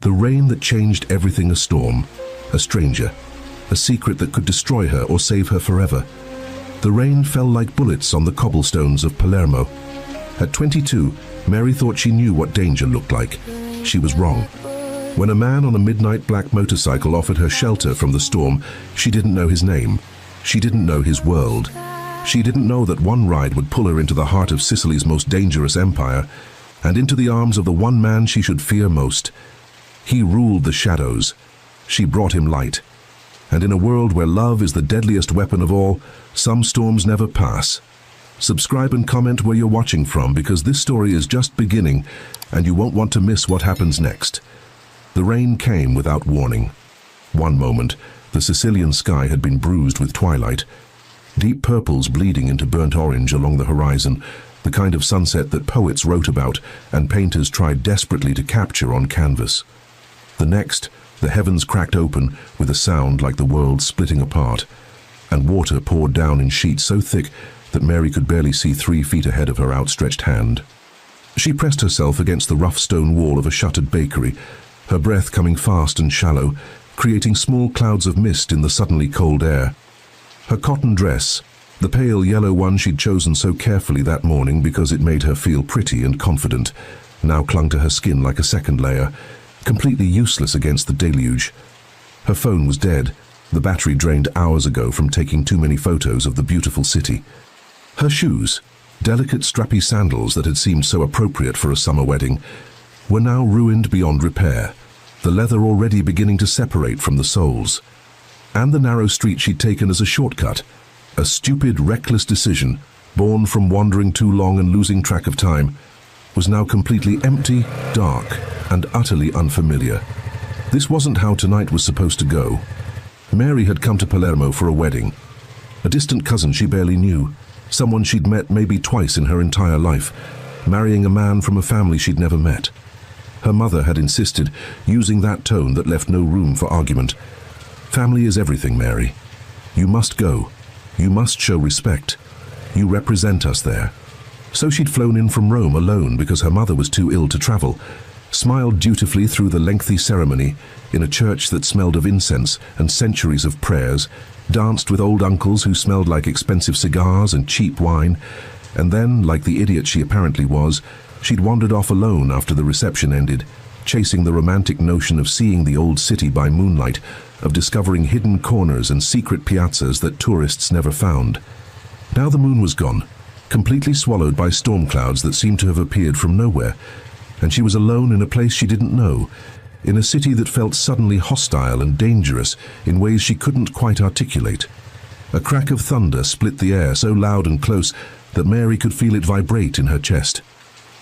The rain that changed everything a storm, a stranger, a secret that could destroy her or save her forever. The rain fell like bullets on the cobblestones of Palermo. At 22, Mary thought she knew what danger looked like. She was wrong. When a man on a midnight black motorcycle offered her shelter from the storm, she didn't know his name. She didn't know his world. She didn't know that one ride would pull her into the heart of Sicily's most dangerous empire, and into the arms of the one man she should fear most. He ruled the shadows. She brought him light. And in a world where love is the deadliest weapon of all, some storms never pass. Subscribe and comment where you're watching from, because this story is just beginning and you won't want to miss what happens next. The rain came without warning. One moment, the Sicilian sky had been bruised with twilight. Deep purples bleeding into burnt orange along the horizon, the kind of sunset that poets wrote about and painters tried desperately to capture on canvas. The next, the heavens cracked open with a sound like the world splitting apart, and water poured down in sheets so thick that Mary could barely see 3 feet ahead of her outstretched hand. She pressed herself against the rough stone wall of a shuttered bakery, her breath coming fast and shallow, creating small clouds of mist in the suddenly cold air. Her cotton dress, the pale yellow one she'd chosen so carefully that morning because it made her feel pretty and confident, now clung to her skin like a second layer, completely useless against the deluge. Her phone was dead, the battery drained hours ago from taking too many photos of the beautiful city. Her shoes, delicate strappy sandals that had seemed so appropriate for a summer wedding, were now ruined beyond repair, the leather already beginning to separate from the soles. And the narrow street she'd taken as a shortcut, a stupid, reckless decision, born from wandering too long and losing track of time, was now completely empty, dark, and utterly unfamiliar. This wasn't how tonight was supposed to go. Mary had come to Palermo for a wedding. A distant cousin she barely knew, someone she'd met maybe twice in her entire life, marrying a man from a family she'd never met. Her mother had insisted, using that tone that left no room for argument. Family is everything, Mary. You must go. You must show respect. You represent us there. So she'd flown in from Rome alone because her mother was too ill to travel, smiled dutifully through the lengthy ceremony in a church that smelled of incense and centuries of prayers, danced with old uncles who smelled like expensive cigars and cheap wine, and then, like the idiot she apparently was, she'd wandered off alone after the reception ended, chasing the romantic notion of seeing the old city by moonlight, of discovering hidden corners and secret piazzas that tourists never found. Now the moon was gone, completely swallowed by storm clouds that seemed to have appeared from nowhere, and she was alone in a place she didn't know, in a city that felt suddenly hostile and dangerous in ways she couldn't quite articulate. A crack of thunder split the air so loud and close that Mary could feel it vibrate in her chest.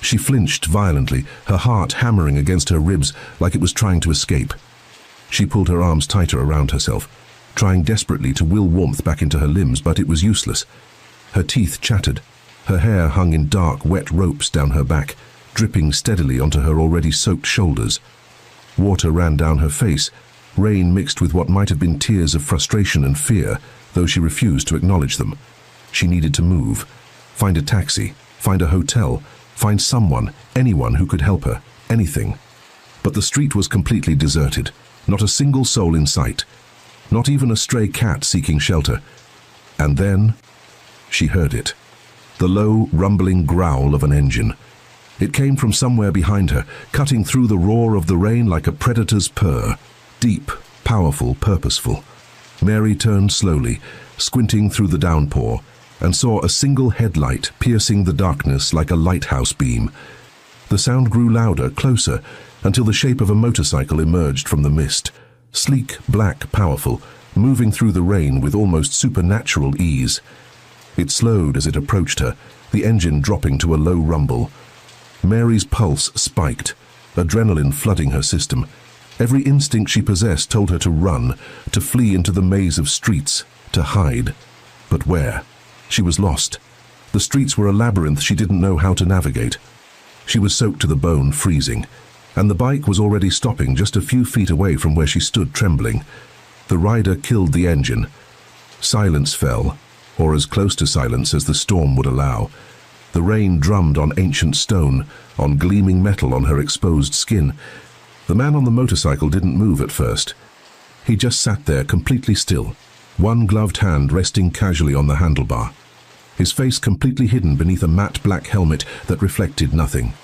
She flinched violently, her heart hammering against her ribs like it was trying to escape. She pulled her arms tighter around herself, trying desperately to will warmth back into her limbs, but it was useless. Her teeth chattered. Her hair hung in dark, wet ropes down her back, dripping steadily onto her already soaked shoulders. Water ran down her face, rain mixed with what might have been tears of frustration and fear, though she refused to acknowledge them. She needed to move, find a taxi, find a hotel, find someone, anyone who could help her, anything. But the street was completely deserted, not a single soul in sight, not even a stray cat seeking shelter. And then she heard it, the low, rumbling growl of an engine. It came from somewhere behind her, cutting through the roar of the rain like a predator's purr, deep, powerful, purposeful. Mary turned slowly, squinting through the downpour, and saw a single headlight piercing the darkness like a lighthouse beam. The sound grew louder, closer, until the shape of a motorcycle emerged from the mist, sleek, black, powerful, moving through the rain with almost supernatural ease. It slowed as it approached her, the engine dropping to a low rumble. Mary's pulse spiked, adrenaline flooding her system. Every instinct she possessed told her to run, to flee into the maze of streets, to hide. But where? She was lost. The streets were a labyrinth she didn't know how to navigate. She was soaked to the bone, freezing, and the bike was already stopping just a few feet away from where she stood trembling. The rider killed the engine. Silence fell, or as close to silence as the storm would allow. The rain drummed on ancient stone, on gleaming metal on her exposed skin, The man on the motorcycle didn't move at first. He just sat there completely still, one gloved hand resting casually on the handlebar, his face completely hidden beneath a matte black helmet that reflected nothing.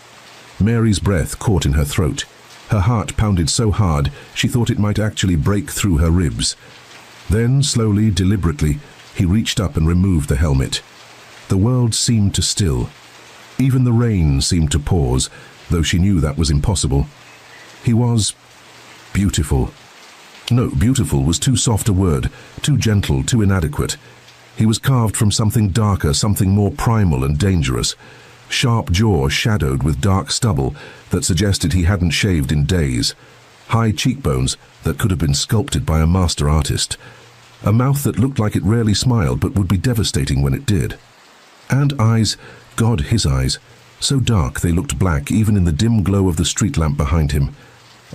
Mary's breath caught in her throat. Her heart pounded so hard she thought it might actually break through her ribs. Then, slowly, deliberately, he reached up and removed the helmet. The world seemed to still. Even the rain seemed to pause, though she knew that was impossible. He was beautiful. No, beautiful was too soft a word, too gentle, too inadequate. He was carved from something darker, something more primal and dangerous. Sharp jaw shadowed with dark stubble that suggested he hadn't shaved in days. High cheekbones that could have been sculpted by a master artist. A mouth that looked like it rarely smiled but would be devastating when it did. And eyes, God, his eyes, so dark they looked black even in the dim glow of the street lamp behind him.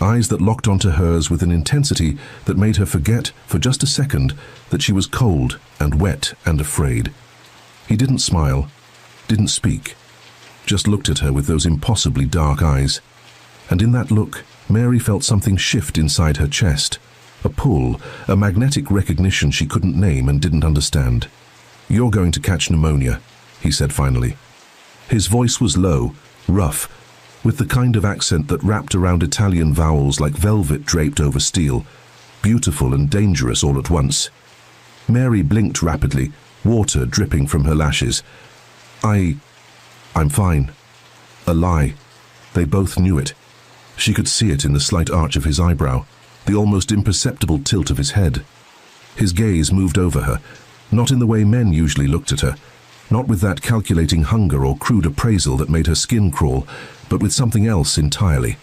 Eyes that locked onto hers with an intensity that made her forget for just a second that she was cold and wet and afraid. He didn't smile, didn't speak, just looked at her with those impossibly dark eyes. And in that look, Mary felt something shift inside her chest. A pull, a magnetic recognition she couldn't name and didn't understand. "You're going to catch pneumonia," he said finally. His voice was low, rough, with the kind of accent that wrapped around Italian vowels like velvet draped over steel, beautiful and dangerous all at once. Mary blinked rapidly, water dripping from her lashes. I'm fine." A lie. They both knew it. She could see it in the slight arch of his eyebrow, the almost imperceptible tilt of his head. His gaze moved over her, not in the way men usually looked at her, not with that calculating hunger or crude appraisal that made her skin crawl, but with something else entirely.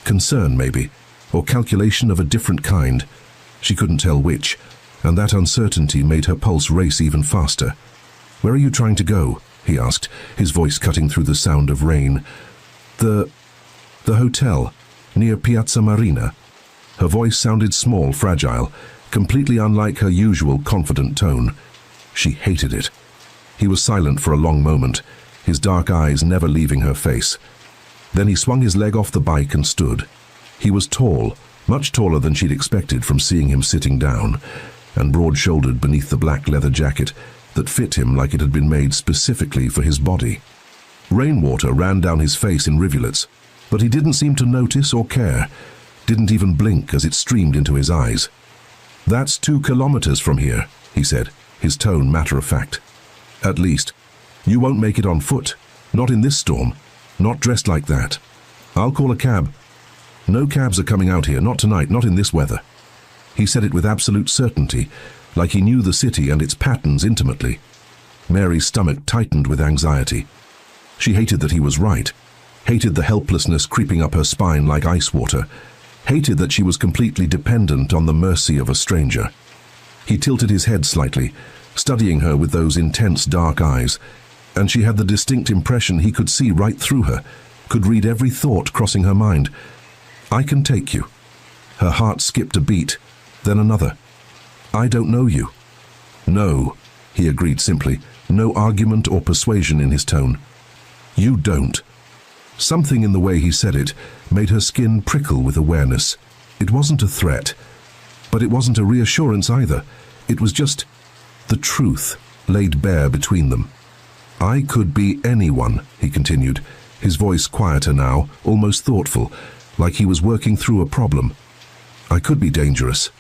Concern, maybe, or calculation of a different kind. She couldn't tell which, and that uncertainty made her pulse race even faster. "Where are you trying to go?" he asked, his voice cutting through the sound of rain. The hotel, near Piazza Marina." Her voice sounded small, fragile, completely unlike her usual confident tone. She hated it. He was silent for a long moment, his dark eyes never leaving her face. Then he swung his leg off the bike and stood. He was tall, much taller than she'd expected from seeing him sitting down, and broad-shouldered beneath the black leather jacket that fit him like it had been made specifically for his body. Rainwater ran down his face in rivulets, but he didn't seem to notice or care, didn't even blink as it streamed into his eyes. "That's 2 kilometers from here," he said, his tone matter-of-fact. "At least. You won't make it on foot, not in this storm, not dressed like that. I'll call a cab." "No cabs are coming out here, not tonight, not in this weather." He said it with absolute certainty, like he knew the city and its patterns intimately. Mary's stomach tightened with anxiety. She hated that he was right, hated the helplessness creeping up her spine like ice water, hated that she was completely dependent on the mercy of a stranger. He tilted his head slightly, studying her with those intense dark eyes, and she had the distinct impression he could see right through her, could read every thought crossing her mind. "I can take you." Her heart skipped a beat, then another. "I don't know you." "No," he agreed simply, no argument or persuasion in his tone. "You don't." Something in the way he said it made her skin prickle with awareness. It wasn't a threat, but it wasn't a reassurance either. It was just the truth laid bare between them. "I could be anyone," he continued, his voice quieter now, almost thoughtful, like he was working through a problem. "I could be dangerous."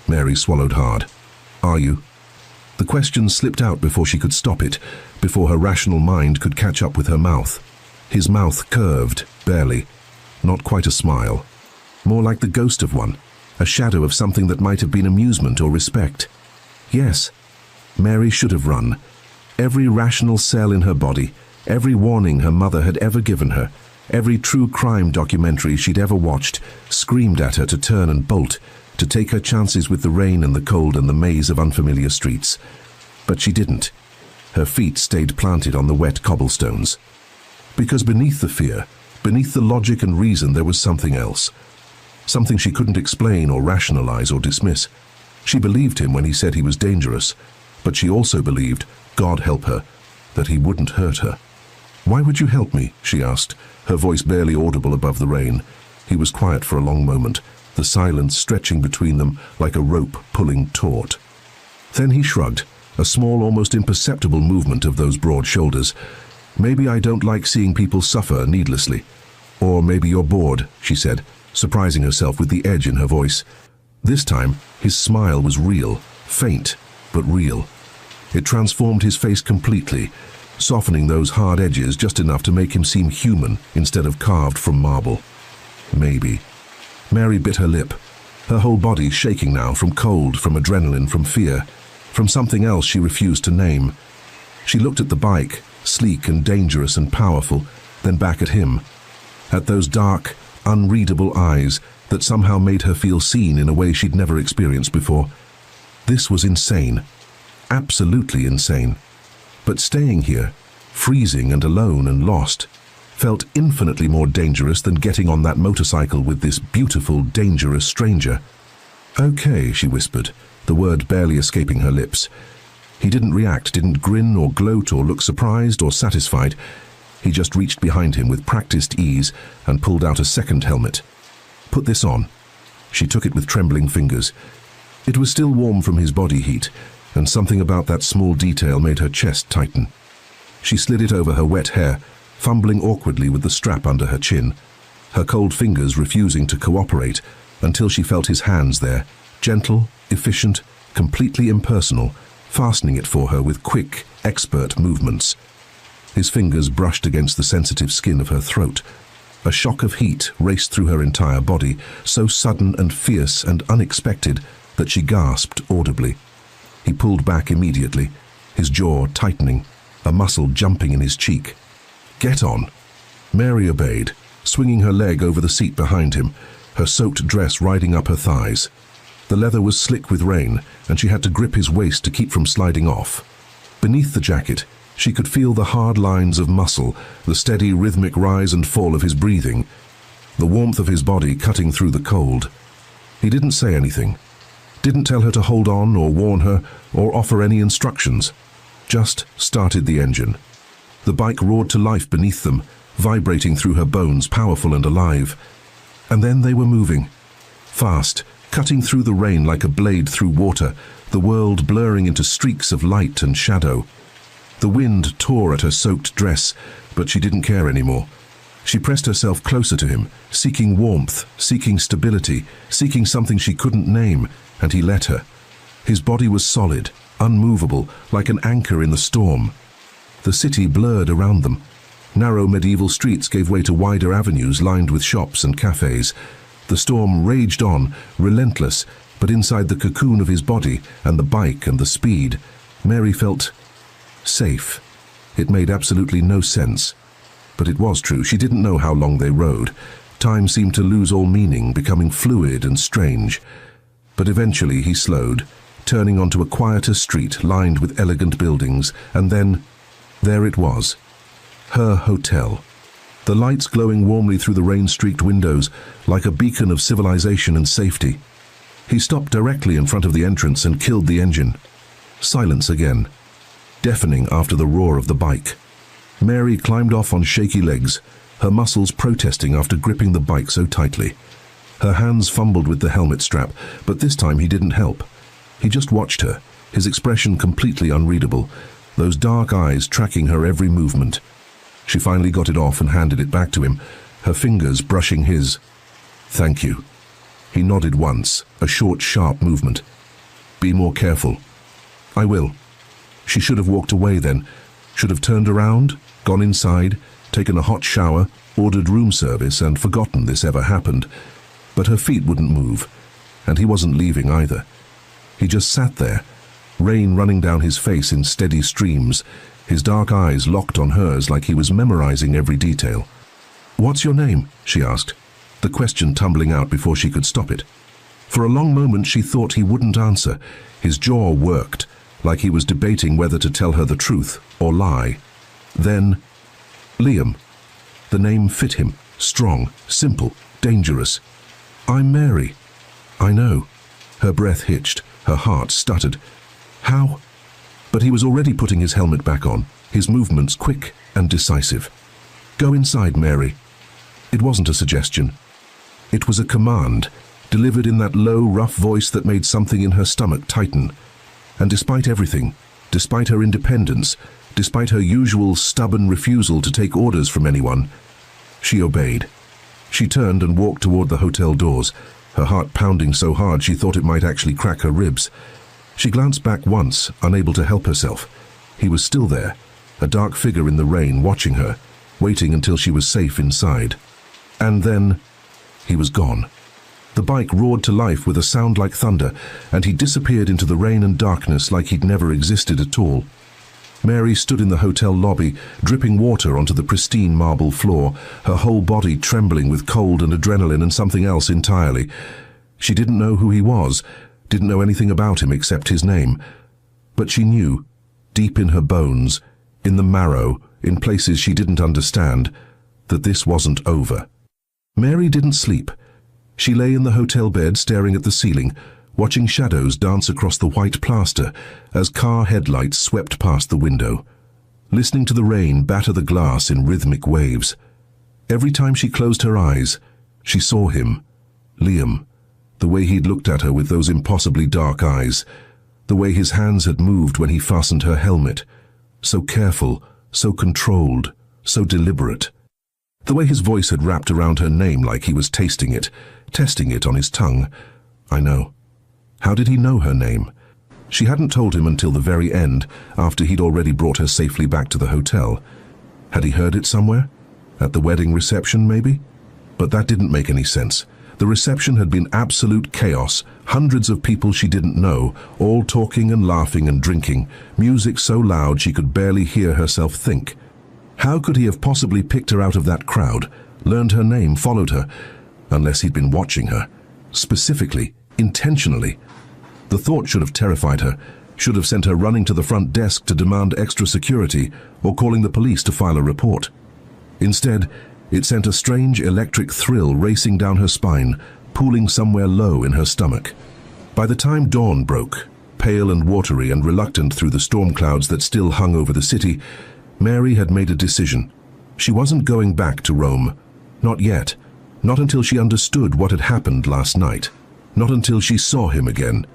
Mary swallowed hard. "Are you?" The question slipped out before she could stop it, before her rational mind could catch up with her mouth. His mouth curved, barely, not quite a smile. More like the ghost of one, a shadow of something that might have been amusement or respect. Yes. Mary should have run. Every rational cell in her body, every warning her mother had ever given her, every true crime documentary she'd ever watched, screamed at her to turn and bolt, to take her chances with the rain and the cold and the maze of unfamiliar streets. But she didn't. Her feet stayed planted on the wet cobblestones. Because beneath the fear, beneath the logic and reason, there was something else. Something she couldn't explain or rationalize or dismiss. She believed him when he said he was dangerous, but she also believed, God help her, that he wouldn't hurt her. "Why would you help me?" she asked, her voice barely audible above the rain. He was quiet for a long moment, the silence stretching between them like a rope pulling taut. Then he shrugged, a small, almost imperceptible movement of those broad shoulders. "Maybe I don't like seeing people suffer needlessly. Or maybe you're bored," she said, surprising herself with the edge in her voice. This time, his smile was real, faint, but real. It transformed his face completely, softening those hard edges just enough to make him seem human instead of carved from marble. Maybe. Mary bit her lip, her whole body shaking now from cold, from adrenaline, from fear, from something else she refused to name. She looked at the bike, sleek and dangerous and powerful, then back at him, at those dark, unreadable eyes that somehow made her feel seen in a way she'd never experienced before. This was insane. Absolutely insane. But staying here, freezing and alone and lost, felt infinitely more dangerous than getting on that motorcycle with this beautiful, dangerous stranger. "Okay," she whispered, the word barely escaping her lips. He didn't react, didn't grin or gloat or look surprised or satisfied. He just reached behind him with practiced ease and pulled out a second helmet. "Put this on." She took it with trembling fingers. It was still warm from his body heat, and something about that small detail made her chest tighten. She slid it over her wet hair, fumbling awkwardly with the strap under her chin, her cold fingers refusing to cooperate until she felt his hands there, gentle, efficient, completely impersonal, fastening it for her with quick, expert movements. His fingers brushed against the sensitive skin of her throat. A shock of heat raced through her entire body, so sudden and fierce and unexpected that she gasped audibly. He pulled back immediately, his jaw tightening, a muscle jumping in his cheek. "Get on." Mary obeyed, swinging her leg over the seat behind him, her soaked dress riding up her thighs. The leather was slick with rain, and she had to grip his waist to keep from sliding off. Beneath the jacket, she could feel the hard lines of muscle, the steady rhythmic rise and fall of his breathing, the warmth of his body cutting through the cold. He didn't say anything, didn't tell her to hold on or warn her or offer any instructions, just started the engine. The bike roared to life beneath them, vibrating through her bones, powerful and alive. And then they were moving. Fast, cutting through the rain like a blade through water, the world blurring into streaks of light and shadow. The wind tore at her soaked dress, but she didn't care anymore. She pressed herself closer to him, seeking warmth, seeking stability, seeking something she couldn't name, and he let her. His body was solid, unmovable, like an anchor in the storm. The city blurred around them. Narrow medieval streets gave way to wider avenues lined with shops and cafes. The storm raged on, relentless, but inside the cocoon of his body and the bike and the speed, Mary felt safe. It made absolutely no sense. But it was true. She didn't know how long they rode. Time seemed to lose all meaning, becoming fluid and strange. But eventually he slowed, turning onto a quieter street lined with elegant buildings, and then there it was, her hotel. The lights glowing warmly through the rain-streaked windows, like a beacon of civilization and safety. He stopped directly in front of the entrance and killed the engine. Silence again, deafening after the roar of the bike. Mary climbed off on shaky legs, her muscles protesting after gripping the bike so tightly. Her hands fumbled with the helmet strap, but this time he didn't help. He just watched her, his expression completely unreadable, those dark eyes tracking her every movement. She finally got it off and handed it back to him, her fingers brushing his. "Thank you." He nodded once, a short, sharp movement. "Be more careful." "I will." She should have walked away then, should have turned around, gone inside, taken a hot shower, ordered room service, and forgotten this ever happened. But her feet wouldn't move, and he wasn't leaving either. He just sat there, rain running down his face in steady streams, his dark eyes locked on hers like he was memorizing every detail. "What's your name?" she asked, the question tumbling out before she could stop it. For a long moment she thought he wouldn't answer. His jaw worked, like he was debating whether to tell her the truth or lie. Then, Liam. The name fit him, strong, simple, dangerous. "I'm Mary." "I know." Her breath hitched, her heart stuttered. "How?" But he was already putting his helmet back on, his movements quick and decisive. "Go inside, Mary." It wasn't a suggestion. It was a command, delivered in that low, rough voice that made something in her stomach tighten. And despite everything, despite her independence, despite her usual stubborn refusal to take orders from anyone, she obeyed. She turned and walked toward the hotel doors, her heart pounding so hard she thought it might actually crack her ribs. She glanced back once, unable to help herself. He was still there, a dark figure in the rain watching her, waiting until she was safe inside. And then he was gone. The bike roared to life with a sound like thunder, and he disappeared into the rain and darkness like he'd never existed at all. Mary stood in the hotel lobby, dripping water onto the pristine marble floor, her whole body trembling with cold and adrenaline and something else entirely. She didn't know who he was, didn't know anything about him except his name. But she knew, deep in her bones, in the marrow, in places she didn't understand, that this wasn't over. Mary didn't sleep. She lay in the hotel bed staring at the ceiling, watching shadows dance across the white plaster as car headlights swept past the window, listening to the rain batter the glass in rhythmic waves. Every time she closed her eyes, she saw him, Liam, the way he'd looked at her with those impossibly dark eyes, the way his hands had moved when he fastened her helmet, so careful, so controlled, so deliberate. The way his voice had wrapped around her name like he was tasting it, testing it on his tongue. I know. How did he know her name? She hadn't told him until the very end, after he'd already brought her safely back to the hotel. Had he heard it somewhere? At the wedding reception, maybe? But that didn't make any sense. The reception had been absolute chaos, hundreds of people she didn't know, all talking and laughing and drinking, music so loud she could barely hear herself think. How could he have possibly picked her out of that crowd, learned her name, followed her, unless he'd been watching her, specifically, intentionally? The thought should have terrified her, should have sent her running to the front desk to demand extra security or calling the police to file a report. Instead, it sent a strange electric thrill racing down her spine, pooling somewhere low in her stomach. By the time dawn broke, pale and watery and reluctant through the storm clouds that still hung over the city, Mary had made a decision. She wasn't going back to Rome. Not yet. Not until she understood what had happened last night. Not until she saw him again.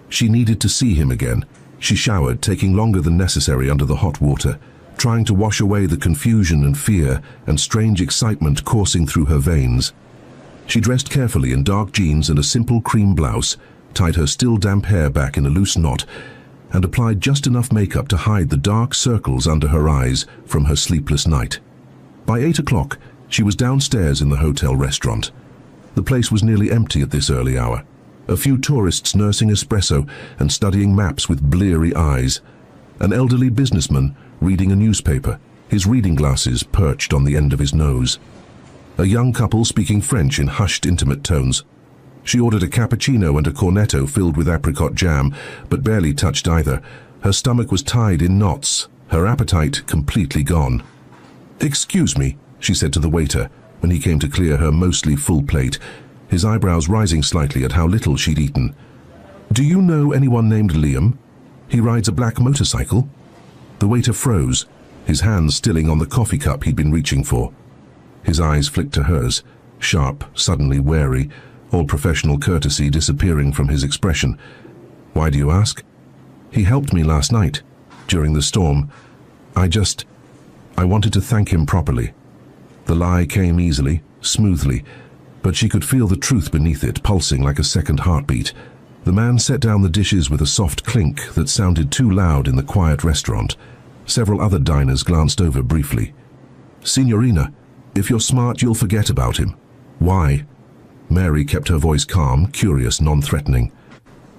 She needed to see him again. She showered, taking longer than necessary under the hot water, trying to wash away the confusion and fear and strange excitement coursing through her veins. She dressed carefully in dark jeans and a simple cream blouse, tied her still damp hair back in a loose knot, and applied just enough makeup to hide the dark circles under her eyes from her sleepless night. By 8 o'clock, she was downstairs in the hotel restaurant. The place was nearly empty at this early hour. A few tourists nursing espresso and studying maps with bleary eyes. An elderly businessman reading a newspaper, his reading glasses perched on the end of his nose. A young couple speaking French in hushed, intimate tones. She ordered a cappuccino and a cornetto filled with apricot jam, but barely touched either. Her stomach was tied in knots, her appetite completely gone. "Excuse me," she said to the waiter when he came to clear her mostly full plate, his eyebrows rising slightly at how little she'd eaten. "Do you know anyone named Liam? He rides a black motorcycle?" The waiter froze, his hands stilling on the coffee cup he'd been reaching for. His eyes flicked to hers, sharp, suddenly wary, all professional courtesy disappearing from his expression. "Why do you ask?" "He helped me last night, during the storm. I wanted to thank him properly." The lie came easily, smoothly, but she could feel the truth beneath it, pulsing like a second heartbeat. The man set down the dishes with a soft clink that sounded too loud in the quiet restaurant. Several other diners glanced over briefly. "Signorina, if you're smart, you'll forget about him." "Why?" Mary kept her voice calm, curious, non-threatening.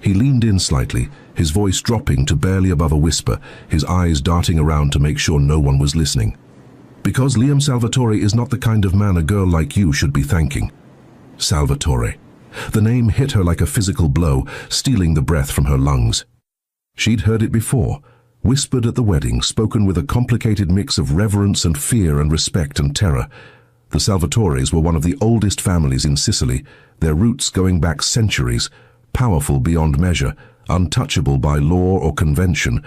He leaned in slightly, his voice dropping to barely above a whisper, his eyes darting around to make sure no one was listening. "Because Liam Salvatore is not the kind of man a girl like you should be thanking." Salvatore. The name hit her like a physical blow, stealing the breath from her lungs. She'd heard it before, whispered at the wedding, spoken with a complicated mix of reverence and fear and respect and terror. The Salvatores were one of the oldest families in Sicily, their roots going back centuries, powerful beyond measure, untouchable by law or convention.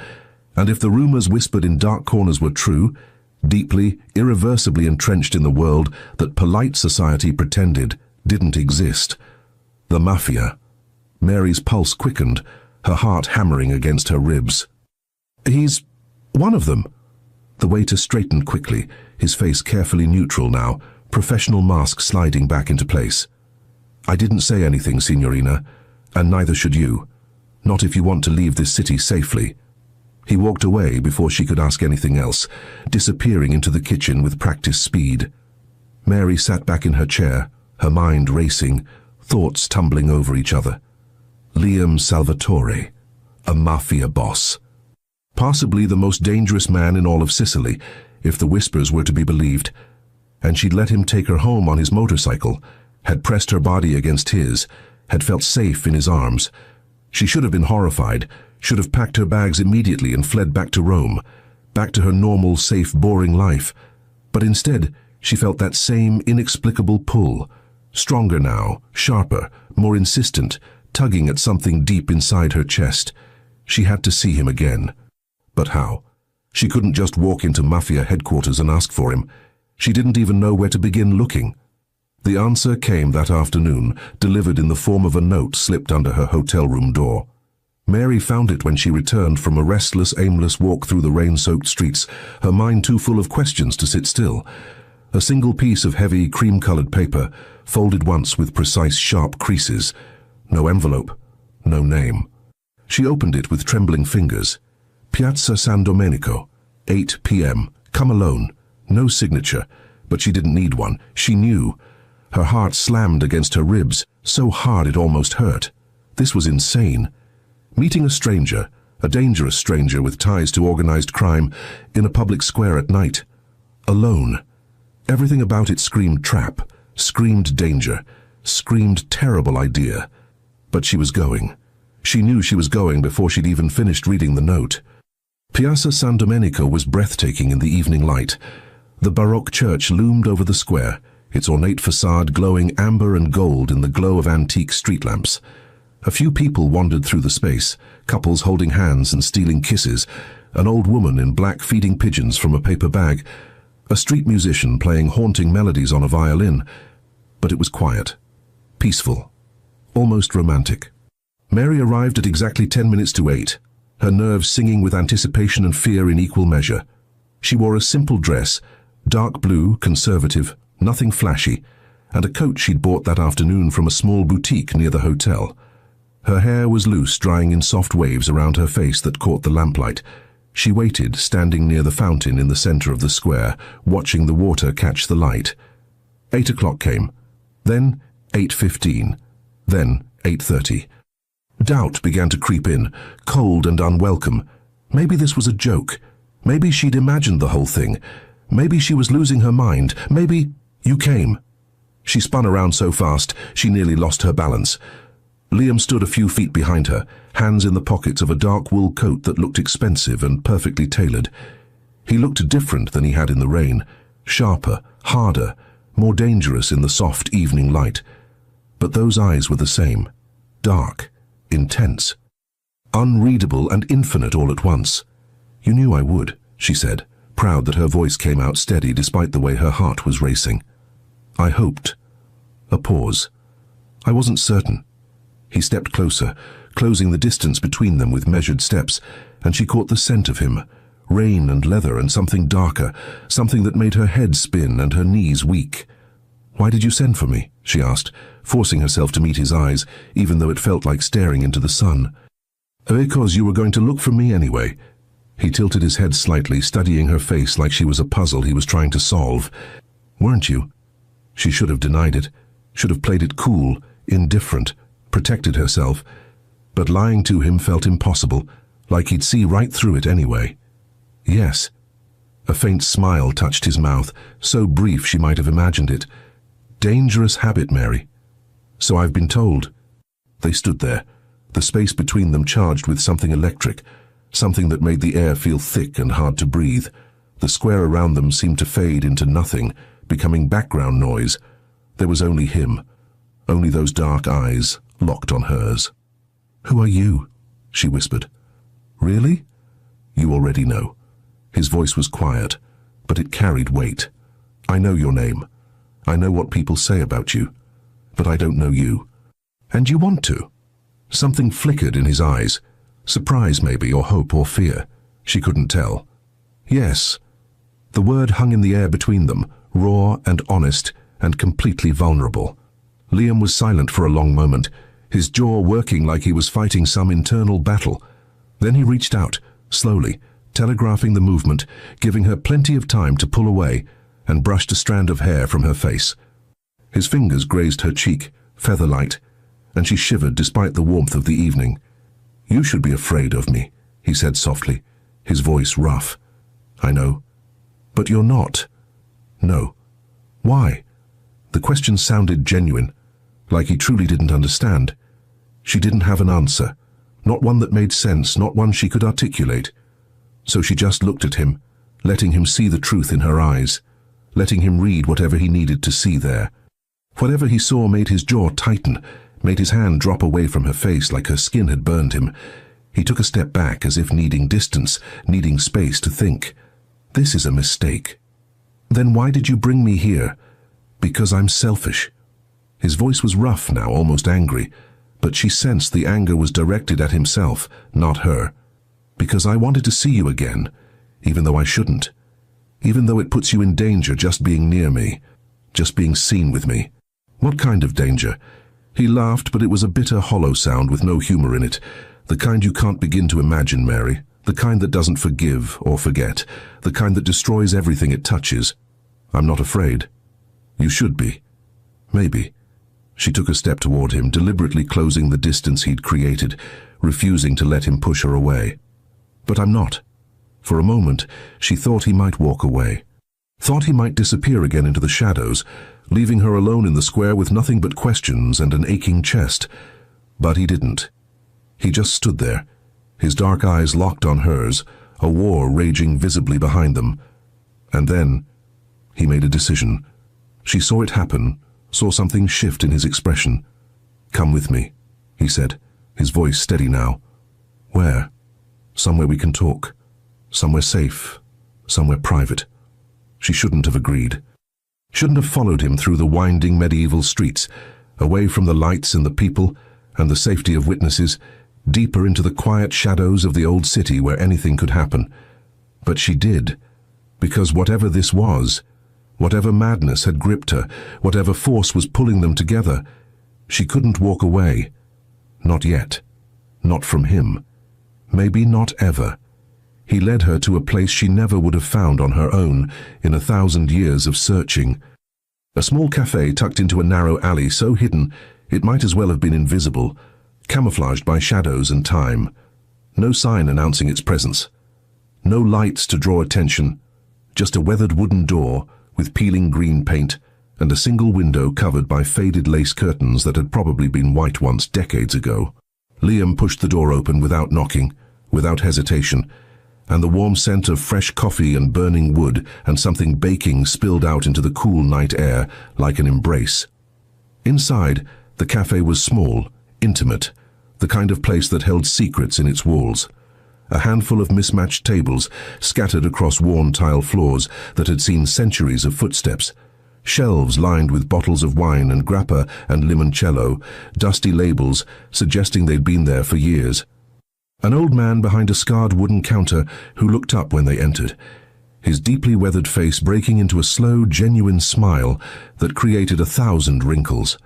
And if the rumors whispered in dark corners were true, deeply, irreversibly entrenched in the world that polite society pretended, didn't exist. The Mafia. Mary's pulse quickened, her heart hammering against her ribs. He's one of them. The waiter straightened quickly, his face carefully neutral now, professional mask sliding back into place. I didn't say anything, Signorina, and neither should you. Not if you want to leave this city safely. He walked away before she could ask anything else, disappearing into the kitchen with practiced speed. Mary sat back in her chair, her mind racing, thoughts tumbling over each other. Liam Salvatore, a mafia boss. Possibly the most dangerous man in all of Sicily, if the whispers were to be believed. And she'd let him take her home on his motorcycle, had pressed her body against his, had felt safe in his arms. She should have been horrified, should have packed her bags immediately and fled back to Rome, back to her normal, safe, boring life. But instead, she felt that same inexplicable pull, stronger now, sharper, more insistent, tugging at something deep inside her chest. She had to see him again. But how? She couldn't just walk into Mafia headquarters and ask for him. She didn't even know where to begin looking. The answer came that afternoon, delivered in the form of a note slipped under her hotel room door. Mary found it when she returned from a restless, aimless walk through the rain-soaked streets, her mind too full of questions to sit still. A single piece of heavy, cream-colored paper, folded once with precise, sharp creases. No envelope, no name. She opened it with trembling fingers. Piazza San Domenico, 8 p.m., come alone. No signature, but she didn't need one. She knew. Her heart slammed against her ribs, so hard it almost hurt. This was insane. Meeting a stranger, a dangerous stranger with ties to organized crime, in a public square at night. Alone. Everything about it screamed trap, screamed danger, screamed terrible idea. But she was going. She knew she was going before she'd even finished reading the note. Piazza San Domenico was breathtaking in the evening light. The Baroque church loomed over the square, its ornate facade glowing amber and gold in the glow of antique street lamps. A few people wandered through the space, couples holding hands and stealing kisses, an old woman in black feeding pigeons from a paper bag, a street musician playing haunting melodies on a violin. But it was quiet, peaceful, almost romantic. Mary arrived at exactly 10 minutes to 8, her nerves singing with anticipation and fear in equal measure. She wore a simple dress, dark blue, conservative, nothing flashy, and a coat she'd bought that afternoon from a small boutique near the hotel. Her hair was loose, drying in soft waves around her face that caught the lamplight. She waited, standing near the fountain in the center of the square, watching the water catch the light. 8 o'clock came, then 8:15, then 8:30. Doubt began to creep in, cold and unwelcome. Maybe this was a joke. Maybe she'd imagined the whole thing. Maybe she was losing her mind. Maybe you came. She spun around so fast, she nearly lost her balance. Liam stood a few feet behind her, hands in the pockets of a dark wool coat that looked expensive and perfectly tailored. He looked different than he had in the rain, sharper, harder, more dangerous in the soft evening light. But those eyes were the same, dark, intense, unreadable and infinite all at once. You knew I would, she said, proud that her voice came out steady despite the way her heart was racing. I hoped. A pause. I wasn't certain. He stepped closer, closing the distance between them with measured steps, and she caught the scent of him, rain and leather and something darker, something that made her head spin and her knees weak. Why did you send for me? She asked, forcing herself to meet his eyes, even though it felt like staring into the sun. Because you were going to look for me anyway. He tilted his head slightly, studying her face like she was a puzzle he was trying to solve. Weren't you? She should have denied it, should have played it cool, indifferent, protected herself. But lying to him felt impossible, like he'd see right through it anyway. Yes. A faint smile touched his mouth, so brief she might have imagined it. Dangerous habit, Mary. So I've been told. They stood there, the space between them charged with something electric, something that made the air feel thick and hard to breathe. The square around them seemed to fade into nothing, becoming background noise. There was only him, only those dark eyes locked on hers. Who are you? She whispered. Really? You already know. His voice was quiet, but it carried weight. I know your name. I know what people say about you. but I don't know you. And you want to? Something flickered in his eyes. Surprise maybe, or hope or fear. She couldn't tell. Yes. The word hung in the air between them, raw and honest and completely vulnerable. Liam was silent for a long moment, his jaw working like he was fighting some internal battle. Then he reached out, slowly, telegraphing the movement, giving her plenty of time to pull away, and brushed a strand of hair from her face. His fingers grazed her cheek, feather-light, and she shivered despite the warmth of the evening. "You should be afraid of me," he said softly, his voice rough. "I know. But you're not." "No." "Why?" The question sounded genuine, like he truly didn't understand. She didn't have an answer, not one that made sense, not one she could articulate. So she just looked at him, letting him see the truth in her eyes, letting him read whatever he needed to see there. Whatever he saw made his jaw tighten, made his hand drop away from her face like her skin had burned him. He took a step back as if needing distance, needing space to think. "This is a mistake." "Then why did you bring me here?" "Because I'm selfish." His voice was rough now, almost angry, but she sensed the anger was directed at himself, not her. "Because I wanted to see you again, even though I shouldn't. Even though it puts you in danger just being near me, just being seen with me." "What kind of danger?" He laughed, but it was a bitter, hollow sound with no humor in it. "The kind you can't begin to imagine, Mary. The kind that doesn't forgive or forget. The kind that destroys everything it touches. I'm not afraid." "You should be." "Maybe." She took a step toward him, deliberately closing the distance he'd created, refusing to let him push her away. "But I'm not." For a moment, she thought he might walk away. Thought he might disappear again into the shadows, leaving her alone in the square with nothing but questions and an aching chest. But he didn't. He just stood there, his dark eyes locked on hers, a war raging visibly behind them. And then, he made a decision. She saw it happen, saw something shift in his expression. "Come with me," he said, his voice steady now. "Where?" "Somewhere we can talk. Somewhere safe. Somewhere private." She shouldn't have agreed. Shouldn't have followed him through the winding medieval streets, away from the lights and the people and the safety of witnesses, deeper into the quiet shadows of the old city where anything could happen. But she did, because whatever this was, whatever madness had gripped her, whatever force was pulling them together, she couldn't walk away. Not yet. Not from him. Maybe not ever. He led her to a place she never would have found on her own in 1,000 years of searching. A small cafe tucked into a narrow alley so hidden it might as well have been invisible, camouflaged by shadows and time. No sign announcing its presence. No lights to draw attention, just a weathered wooden door with peeling green paint and a single window covered by faded lace curtains that had probably been white once, decades ago. Liam pushed the door open without knocking, without hesitation, and the warm scent of fresh coffee and burning wood and something baking spilled out into the cool night air like an embrace. Inside, the cafe was small, intimate, the kind of place that held secrets in its walls. A handful of mismatched tables scattered across worn tile floors that had seen centuries of footsteps. Shelves lined with bottles of wine and grappa and limoncello, dusty labels suggesting they'd been there for years. An old man behind a scarred wooden counter who looked up when they entered, his deeply weathered face breaking into a slow, genuine smile that created 1,000 wrinkles.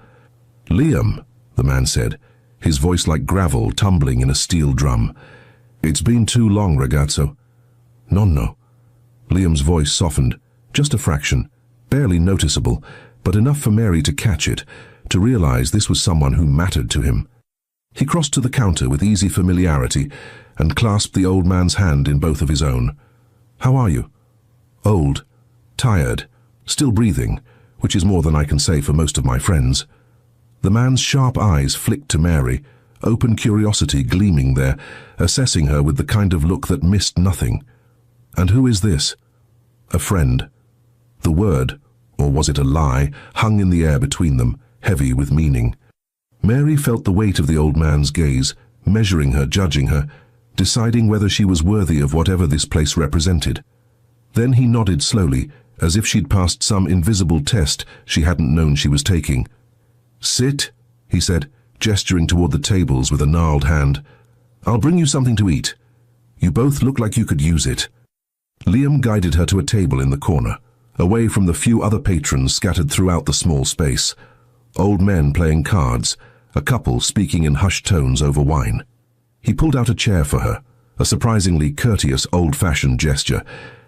"Liam," the man said, his voice like gravel tumbling in a steel drum. "It's been too long, ragazzo." "Nonno." Liam's voice softened, just a fraction, barely noticeable, but enough for Mary to catch it, to realize this was someone who mattered to him. He crossed to the counter with easy familiarity and clasped the old man's hand in both of his own. "How are you?" "Old. Tired. Still breathing, which is more than I can say for most of my friends." The man's sharp eyes flicked to Mary, open curiosity gleaming there, assessing her with the kind of look that missed nothing. "And who is this?" "A friend." The word, or was it a lie, hung in the air between them, heavy with meaning. Mary felt the weight of the old man's gaze, measuring her, judging her, deciding whether she was worthy of whatever this place represented. Then he nodded slowly, as if she'd passed some invisible test she hadn't known she was taking. "Sit," he said, gesturing toward the tables with a gnarled hand. "I'll bring you something to eat. You both look like you could use it." Liam guided her to a table in the corner, away from the few other patrons scattered throughout the small space. Old men playing cards, a couple speaking in hushed tones over wine. He pulled out a chair for her, a surprisingly courteous, old-fashioned gesture,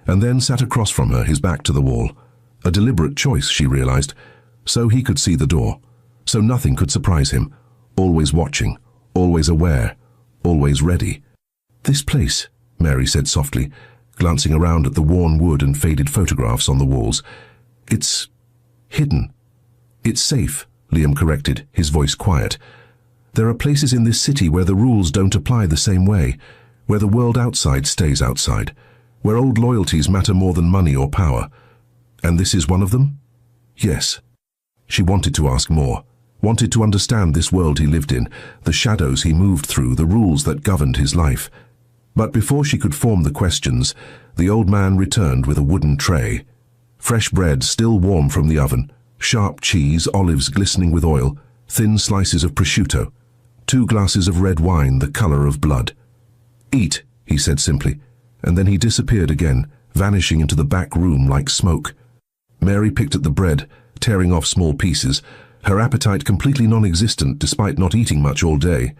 and then sat across from her, his back to the wall. A deliberate choice, she realized, so he could see the door, so nothing could surprise him, always watching, always aware, always ready. "This place," Mary said softly, glancing around at the worn wood and faded photographs on the walls. "It's hidden." "It's safe," Liam corrected, his voice quiet. "There are places in this city where the rules don't apply the same way, where the world outside stays outside, where old loyalties matter more than money or power. And this is one of them?" "Yes." She wanted to ask more, wanted to understand this world he lived in, the shadows he moved through, the rules that governed his life. But before she could form the questions, the old man returned with a wooden tray. Fresh bread still warm from the oven, sharp cheese, olives glistening with oil, thin slices of prosciutto, 2 glasses of red wine the color of blood. "Eat," he said simply, and then he disappeared again, vanishing into the back room like smoke. Mary picked at the bread, tearing off small pieces, her appetite completely non-existent despite not eating much all day.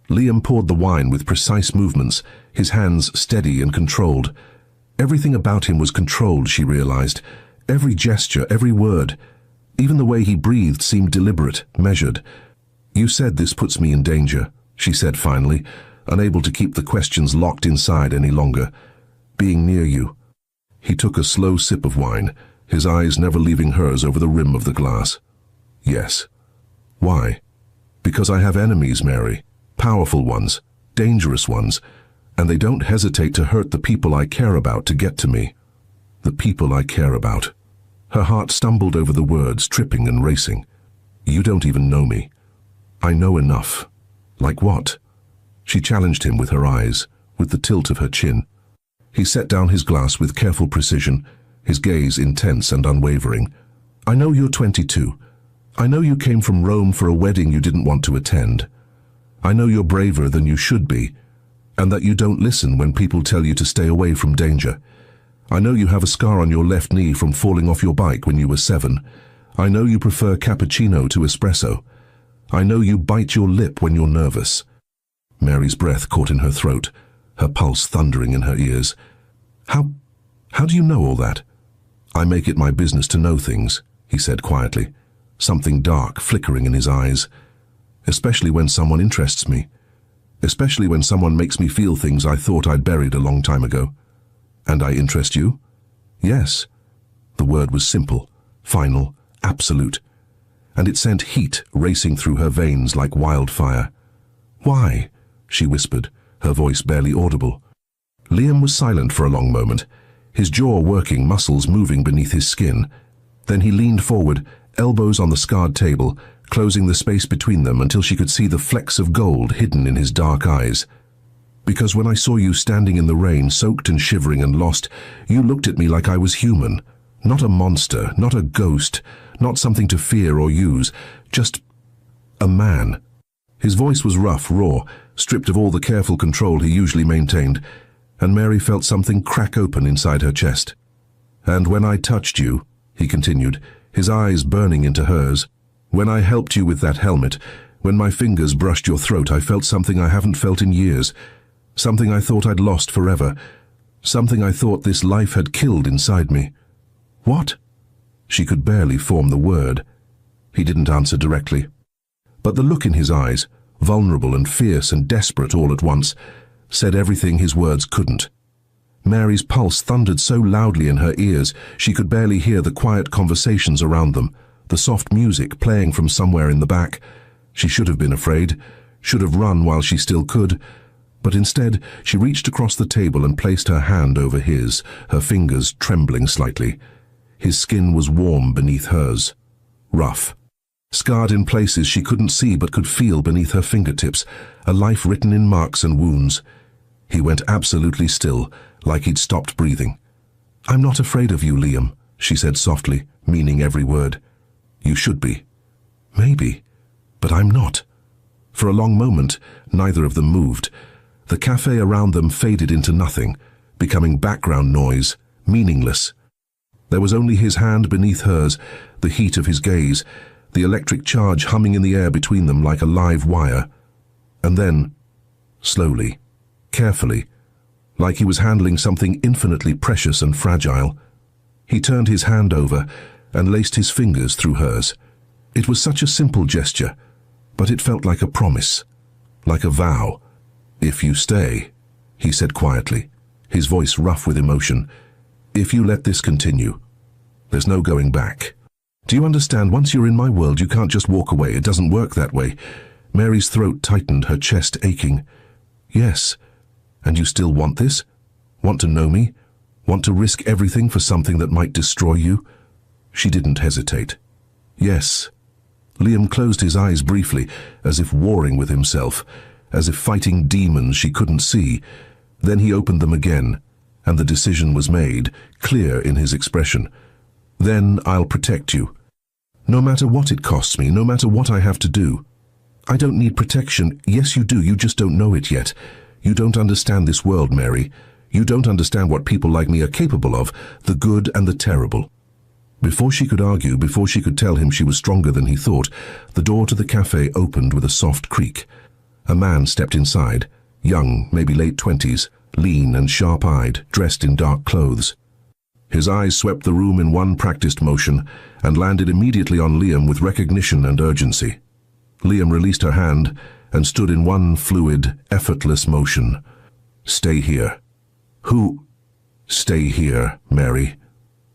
Liam poured the wine with precise movements, his hands steady and controlled. Everything about him was controlled, she realized. Every gesture, every word. Even the way he breathed seemed deliberate, measured. "You said this puts me in danger," she said finally, unable to keep the questions locked inside any longer. "Being near you." He took a slow sip of wine, his eyes never leaving hers over the rim of the glass. "Yes." "Why?" "Because I have enemies, Mary. Powerful ones, dangerous ones, and they don't hesitate to hurt the people I care about to get to me." The people I care about. Her heart stumbled over the words, tripping and racing. "You don't even know me." "I know enough." "Like what?" She challenged him with her eyes, with the tilt of her chin. He set down his glass with careful precision, his gaze intense and unwavering. "I know you're 22. I know you came from Rome for a wedding you didn't want to attend. I know you're braver than you should be, and that you don't listen when people tell you to stay away from danger. I know you have a scar on your left knee from falling off your bike when you were 7. I know you prefer cappuccino to espresso. I know you bite your lip when you're nervous." Mary's breath caught in her throat, her pulse thundering in her ears. How do you know all that?" "I make it my business to know things," he said quietly, something dark flickering in his eyes. "Especially when someone interests me. Especially when someone makes me feel things I thought I'd buried a long time ago." "And I interest you?" "Yes." The word was simple, final, absolute, and it sent heat racing through her veins like wildfire. "Why?" she whispered, her voice barely audible. Liam was silent for a long moment, his jaw working, muscles moving beneath his skin. Then he leaned forward, elbows on the scarred table, closing the space between them until she could see the flecks of gold hidden in his dark eyes. "Because when I saw you standing in the rain, soaked and shivering and lost, you looked at me like I was human. Not a monster, not a ghost, not something to fear or use, just a man." His voice was rough, raw, stripped of all the careful control he usually maintained, and Mary felt something crack open inside her chest. "And when I touched you," he continued, his eyes burning into hers, "when I helped you with that helmet, when my fingers brushed your throat, I felt something I haven't felt in years, something I thought I'd lost forever, something I thought this life had killed inside me." "What?" She could barely form the word. He didn't answer directly. But the look in his eyes, vulnerable and fierce and desperate all at once, said everything his words couldn't. Mary's pulse thundered so loudly in her ears she could barely hear the quiet conversations around them, the soft music playing from somewhere in the back. She should have been afraid, should have run while she still could, but instead she reached across the table and placed her hand over his, her fingers trembling slightly. His skin was warm beneath hers, rough, scarred in places she couldn't see but could feel beneath her fingertips, a life written in marks and wounds. He went absolutely still, like he'd stopped breathing. "I'm not afraid of you, Liam," she said softly, meaning every word. "You should be." Maybe, but I'm not. For a long moment, neither of them moved. The cafe around them faded into nothing, becoming background noise, meaningless. There was only his hand beneath hers, the heat of his gaze, the electric charge humming in the air between them like a live wire. And then, slowly, carefully, like he was handling something infinitely precious and fragile, he turned his hand over and laced his fingers through hers. It was such a simple gesture, but it felt like a promise, like a vow. "If you stay," he said quietly, his voice rough with emotion, "if you let this continue, there's no going back. Do you understand? Once you're in my world, you can't just walk away. It doesn't work that way." Mary's throat tightened, her chest aching. "Yes. And you still want this? Want to know me? Want to risk everything for something that might destroy you?" She didn't hesitate. "Yes." Liam closed his eyes briefly, as if warring with himself, as if fighting demons she couldn't see. Then he opened them again, and the decision was made, clear in his expression. "Then I'll protect you. No matter what it costs me, no matter what I have to do. I don't need protection. Yes, you do. You just don't know it yet. You don't understand this world, Mary. You don't understand what people like me are capable of, the good and the terrible." Before she could argue, before she could tell him she was stronger than he thought, the door to the cafe opened with a soft creak. A man stepped inside, young, maybe late 20s, lean and sharp-eyed, dressed in dark clothes. His eyes swept the room in one practiced motion and landed immediately on Liam with recognition and urgency. Liam released her hand and stood in one fluid, effortless motion. "Stay here." "Who?" "Stay here, Mary."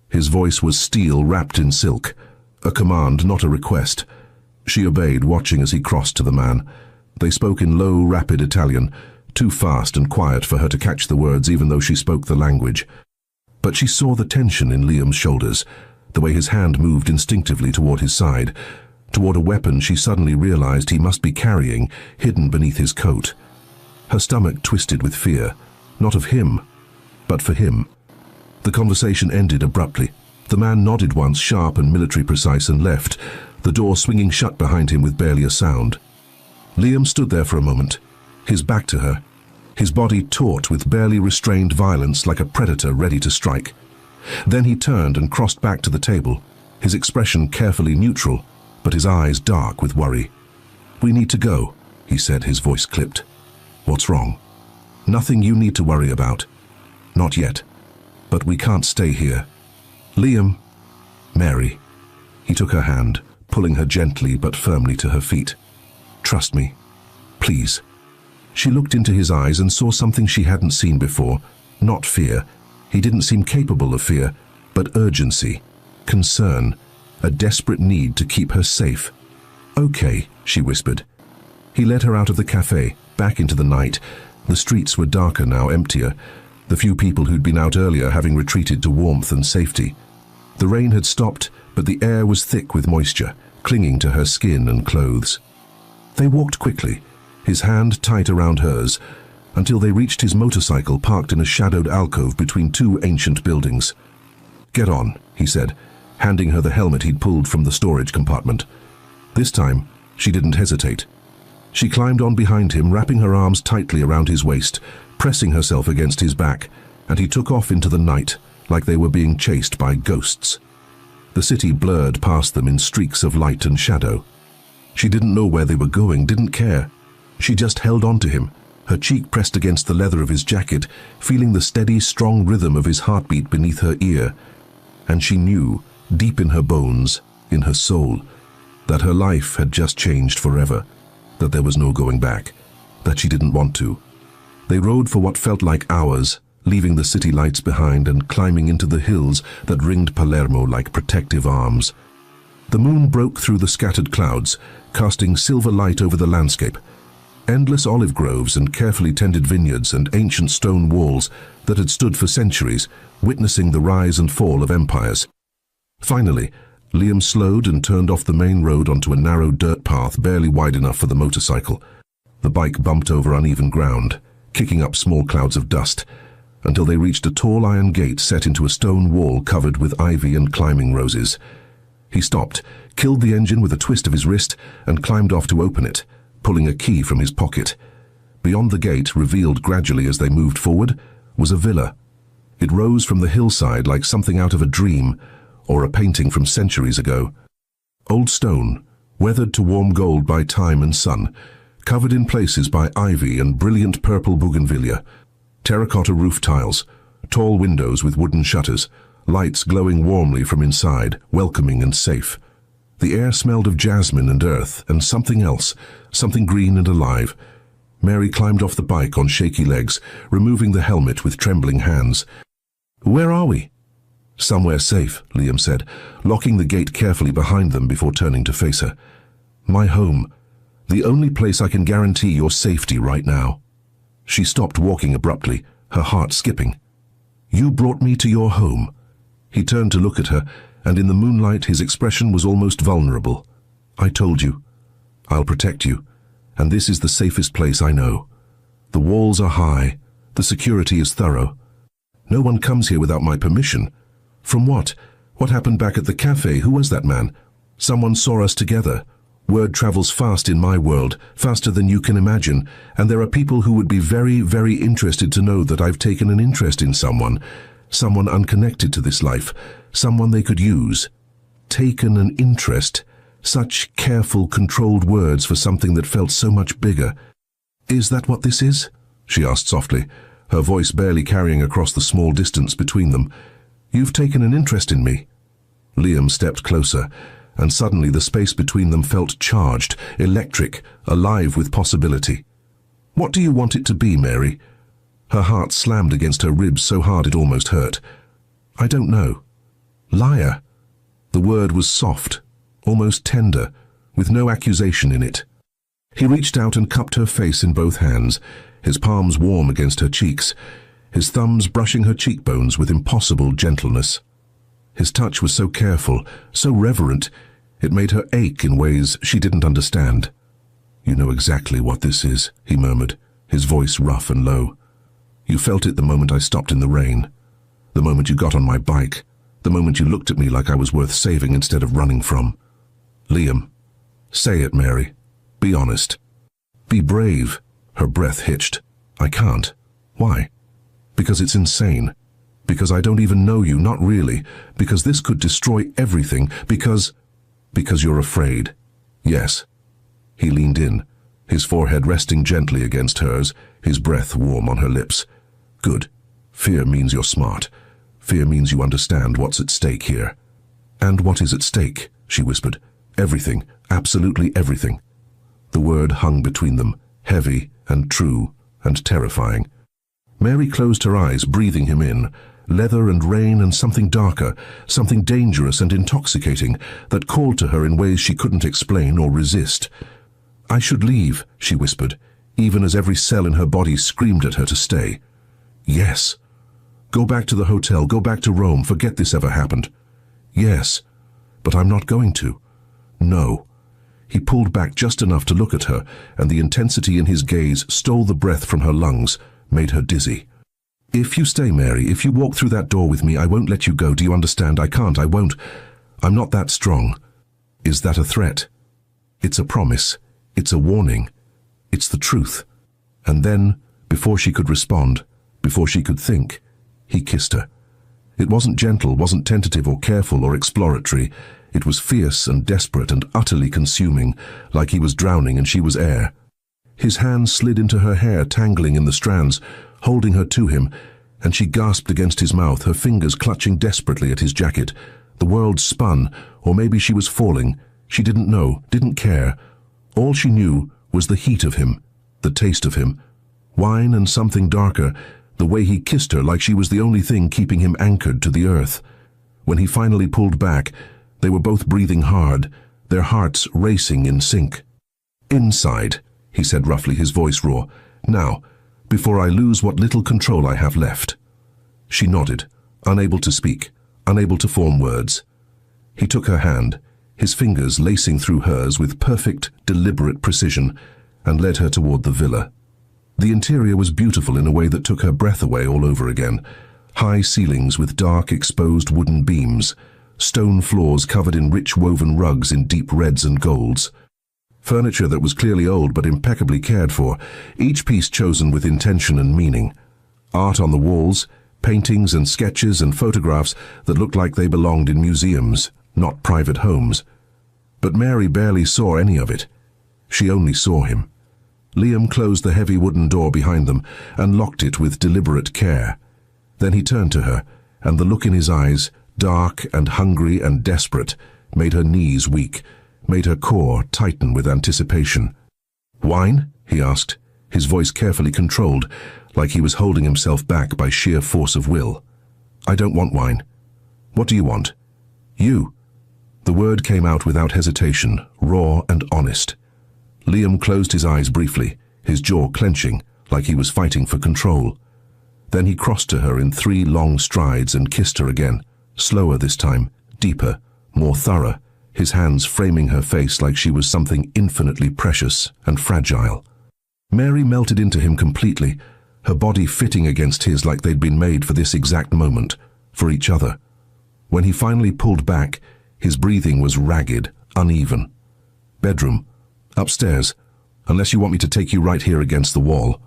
His voice was steel wrapped in silk, a command, not a request. She obeyed, watching as he crossed to the man. They spoke in low, rapid Italian, too fast and quiet for her to catch the words even though she spoke the language. But she saw the tension in Liam's shoulders, the way his hand moved instinctively toward his side, toward a weapon she suddenly realized he must be carrying, hidden beneath his coat. Her stomach twisted with fear, not of him, but for him. The conversation ended abruptly. The man nodded once, sharp and military precise, and left, the door swinging shut behind him with barely a sound. Liam stood there for a moment, his back to her, his body taut with barely restrained violence like a predator ready to strike. Then he turned and crossed back to the table, his expression carefully neutral, but his eyes dark with worry. "We need to go," he said, his voice clipped. "What's wrong?" "Nothing you need to worry about. Not yet. But we can't stay here." "Liam." "Mary." He took her hand, pulling her gently but firmly to her feet. "Trust me. Please." She looked into his eyes and saw something she hadn't seen before. Not fear. He didn't seem capable of fear, but urgency, concern, a desperate need to keep her safe. "Okay," she whispered. He led her out of the cafe, back into the night. The streets were darker now, emptier, the few people who'd been out earlier having retreated to warmth and safety. The rain had stopped, but the air was thick with moisture, clinging to her skin and clothes. They walked quickly, his hand tight around hers, until they reached his motorcycle parked in a shadowed alcove between two ancient buildings. "Get on," he said, handing her the helmet he'd pulled from the storage compartment. This time, she didn't hesitate. She climbed on behind him, wrapping her arms tightly around his waist, pressing herself against his back, and he took off into the night, like they were being chased by ghosts. The city blurred past them in streaks of light and shadow. She didn't know where they were going, didn't care. She just held on to him, her cheek pressed against the leather of his jacket, feeling the steady, strong rhythm of his heartbeat beneath her ear. And she knew, deep in her bones, in her soul, that her life had just changed forever, that there was no going back, that she didn't want to. They rode for what felt like hours, leaving the city lights behind and climbing into the hills that ringed Palermo like protective arms. The moon broke through the scattered clouds, casting silver light over the landscape. Endless olive groves and carefully tended vineyards and ancient stone walls that had stood for centuries, witnessing the rise and fall of empires. Finally, Liam slowed and turned off the main road onto a narrow dirt path barely wide enough for the motorcycle. The bike bumped over uneven ground, kicking up small clouds of dust, until they reached a tall iron gate set into a stone wall covered with ivy and climbing roses. He stopped, killed the engine with a twist of his wrist, and climbed off to open it, pulling a key from his pocket. Beyond the gate, revealed gradually as they moved forward, was a villa. It rose from the hillside like something out of a dream, or a painting from centuries ago. Old stone, weathered to warm gold by time and sun, covered in places by ivy and brilliant purple bougainvillea. Terracotta roof tiles, tall windows with wooden shutters, lights glowing warmly from inside, welcoming and safe. The air smelled of jasmine and earth and something else, something green and alive. Mary climbed off the bike on shaky legs, removing the helmet with trembling hands. "Where are we?" "Somewhere safe," Liam said, locking the gate carefully behind them before turning to face her. "My home. The only place I can guarantee your safety right now." She stopped walking abruptly, her heart skipping. "You brought me to your home." He turned to look at her, and in the moonlight his expression was almost vulnerable. "I told you. I'll protect you, and this is the safest place I know. The walls are high, the security is thorough. No one comes here without my permission. From what? What happened back at the cafe? Who was that man? Someone saw us together. Word travels fast in my world, faster than you can imagine, and there are people who would be very, very interested to know that I've taken an interest in someone unconnected to this life, someone they could use. Taken an interest. Such careful, controlled words for something that felt so much bigger. Is that what this is?" she asked softly, her voice barely carrying across the small distance between them. "You've taken an interest in me." Liam stepped closer, and suddenly the space between them felt charged, electric, alive with possibility. "What do you want it to be, Mary?" Her heart slammed against her ribs so hard it almost hurt. "I don't know." "Liar." The word was soft, almost tender, with no accusation in it. He reached out and cupped her face in both hands, his palms warm against her cheeks, his thumbs brushing her cheekbones with impossible gentleness. His touch was so careful, so reverent, it made her ache in ways she didn't understand. "You know exactly what this is," he murmured, his voice rough and low. "You felt it the moment I stopped in the rain, the moment you got on my bike, the moment you looked at me like I was worth saving instead of running from." "Liam, say it, Mary. Be honest. Be brave." Her breath hitched. "I can't." "Why?" "Because it's insane. Because I don't even know you, not really. Because this could destroy everything. Because you're afraid." "Yes." He leaned in, his forehead resting gently against hers, his breath warm on her lips. "Good. Fear means you're smart. Fear means you understand what's at stake here." "And what is at stake?" she whispered. "Everything. Absolutely everything." The word hung between them, heavy and true and terrifying. Mary closed her eyes, breathing him in. Leather and rain and something darker, something dangerous and intoxicating, that called to her in ways she couldn't explain or resist. "I should leave," she whispered, even as every cell in her body screamed at her to stay. "Yes." "Go back to the hotel, go back to Rome, forget this ever happened." "Yes, but I'm not going to." "No." He pulled back just enough to look at her, and the intensity in his gaze stole the breath from her lungs, made her dizzy. "If you stay, Mary, if you walk through that door with me, I won't let you go, do you understand? I can't, I won't. I'm not that strong." "Is that a threat?" "It's a promise. It's a warning. It's the truth." And then, before she could respond, before she could think, he kissed her. It wasn't gentle, wasn't tentative or careful or exploratory. It was fierce and desperate and utterly consuming, like he was drowning and she was air. His hand slid into her hair, tangling in the strands, holding her to him, and she gasped against his mouth, her fingers clutching desperately at his jacket. The world spun, or maybe she was falling. She didn't know, didn't care. All she knew was the heat of him, the taste of him. Wine and something darker, the way he kissed her like she was the only thing keeping him anchored to the earth. When he finally pulled back, they were both breathing hard, their hearts racing in sync. "Inside," he said roughly, his voice raw. "Now, before I lose what little control I have left." She nodded, unable to speak, unable to form words. He took her hand, his fingers lacing through hers with perfect, deliberate precision, and led her toward the villa. The interior was beautiful in a way that took her breath away all over again. High ceilings with dark, exposed wooden beams, stone floors covered in rich woven rugs in deep reds and golds. Furniture that was clearly old but impeccably cared for, each piece chosen with intention and meaning. Art on the walls, paintings and sketches and photographs that looked like they belonged in museums, not private homes. But Mary barely saw any of it. She only saw him. Liam closed the heavy wooden door behind them and locked it with deliberate care. Then he turned to her, and the look in his eyes, dark and hungry and desperate, made her knees weak, made her core tighten with anticipation. "Wine?" he asked, his voice carefully controlled, like he was holding himself back by sheer force of will. "I don't want wine." "What do you want?" "You." The word came out without hesitation, raw and honest. Liam closed his eyes briefly, his jaw clenching, like he was fighting for control. Then he crossed to her in 3 long strides and kissed her again, slower this time, deeper, more thorough, his hands framing her face like she was something infinitely precious and fragile. Mary melted into him completely, her body fitting against his like they'd been made for this exact moment, for each other. When he finally pulled back, his breathing was ragged, uneven. "Bedroom. Upstairs, unless you want me to take you right here against the wall."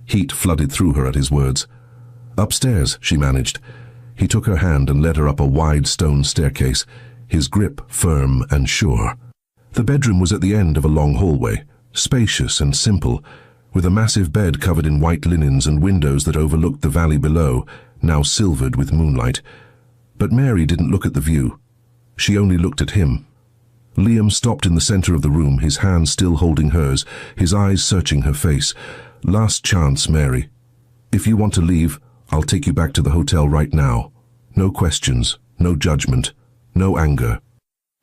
Heat flooded through her at his words. "Upstairs," she managed. He took her hand and led her up a wide stone staircase, his grip firm and sure. The bedroom was at the end of a long hallway, spacious and simple, with a massive bed covered in white linens and windows that overlooked the valley below, now silvered with moonlight. But Mary didn't look at the view. She only looked at him. Liam stopped in the center of the room, his hand still holding hers, his eyes searching her face. "Last chance, Mary. If you want to leave, I'll take you back to the hotel right now. No questions, no judgment, no anger.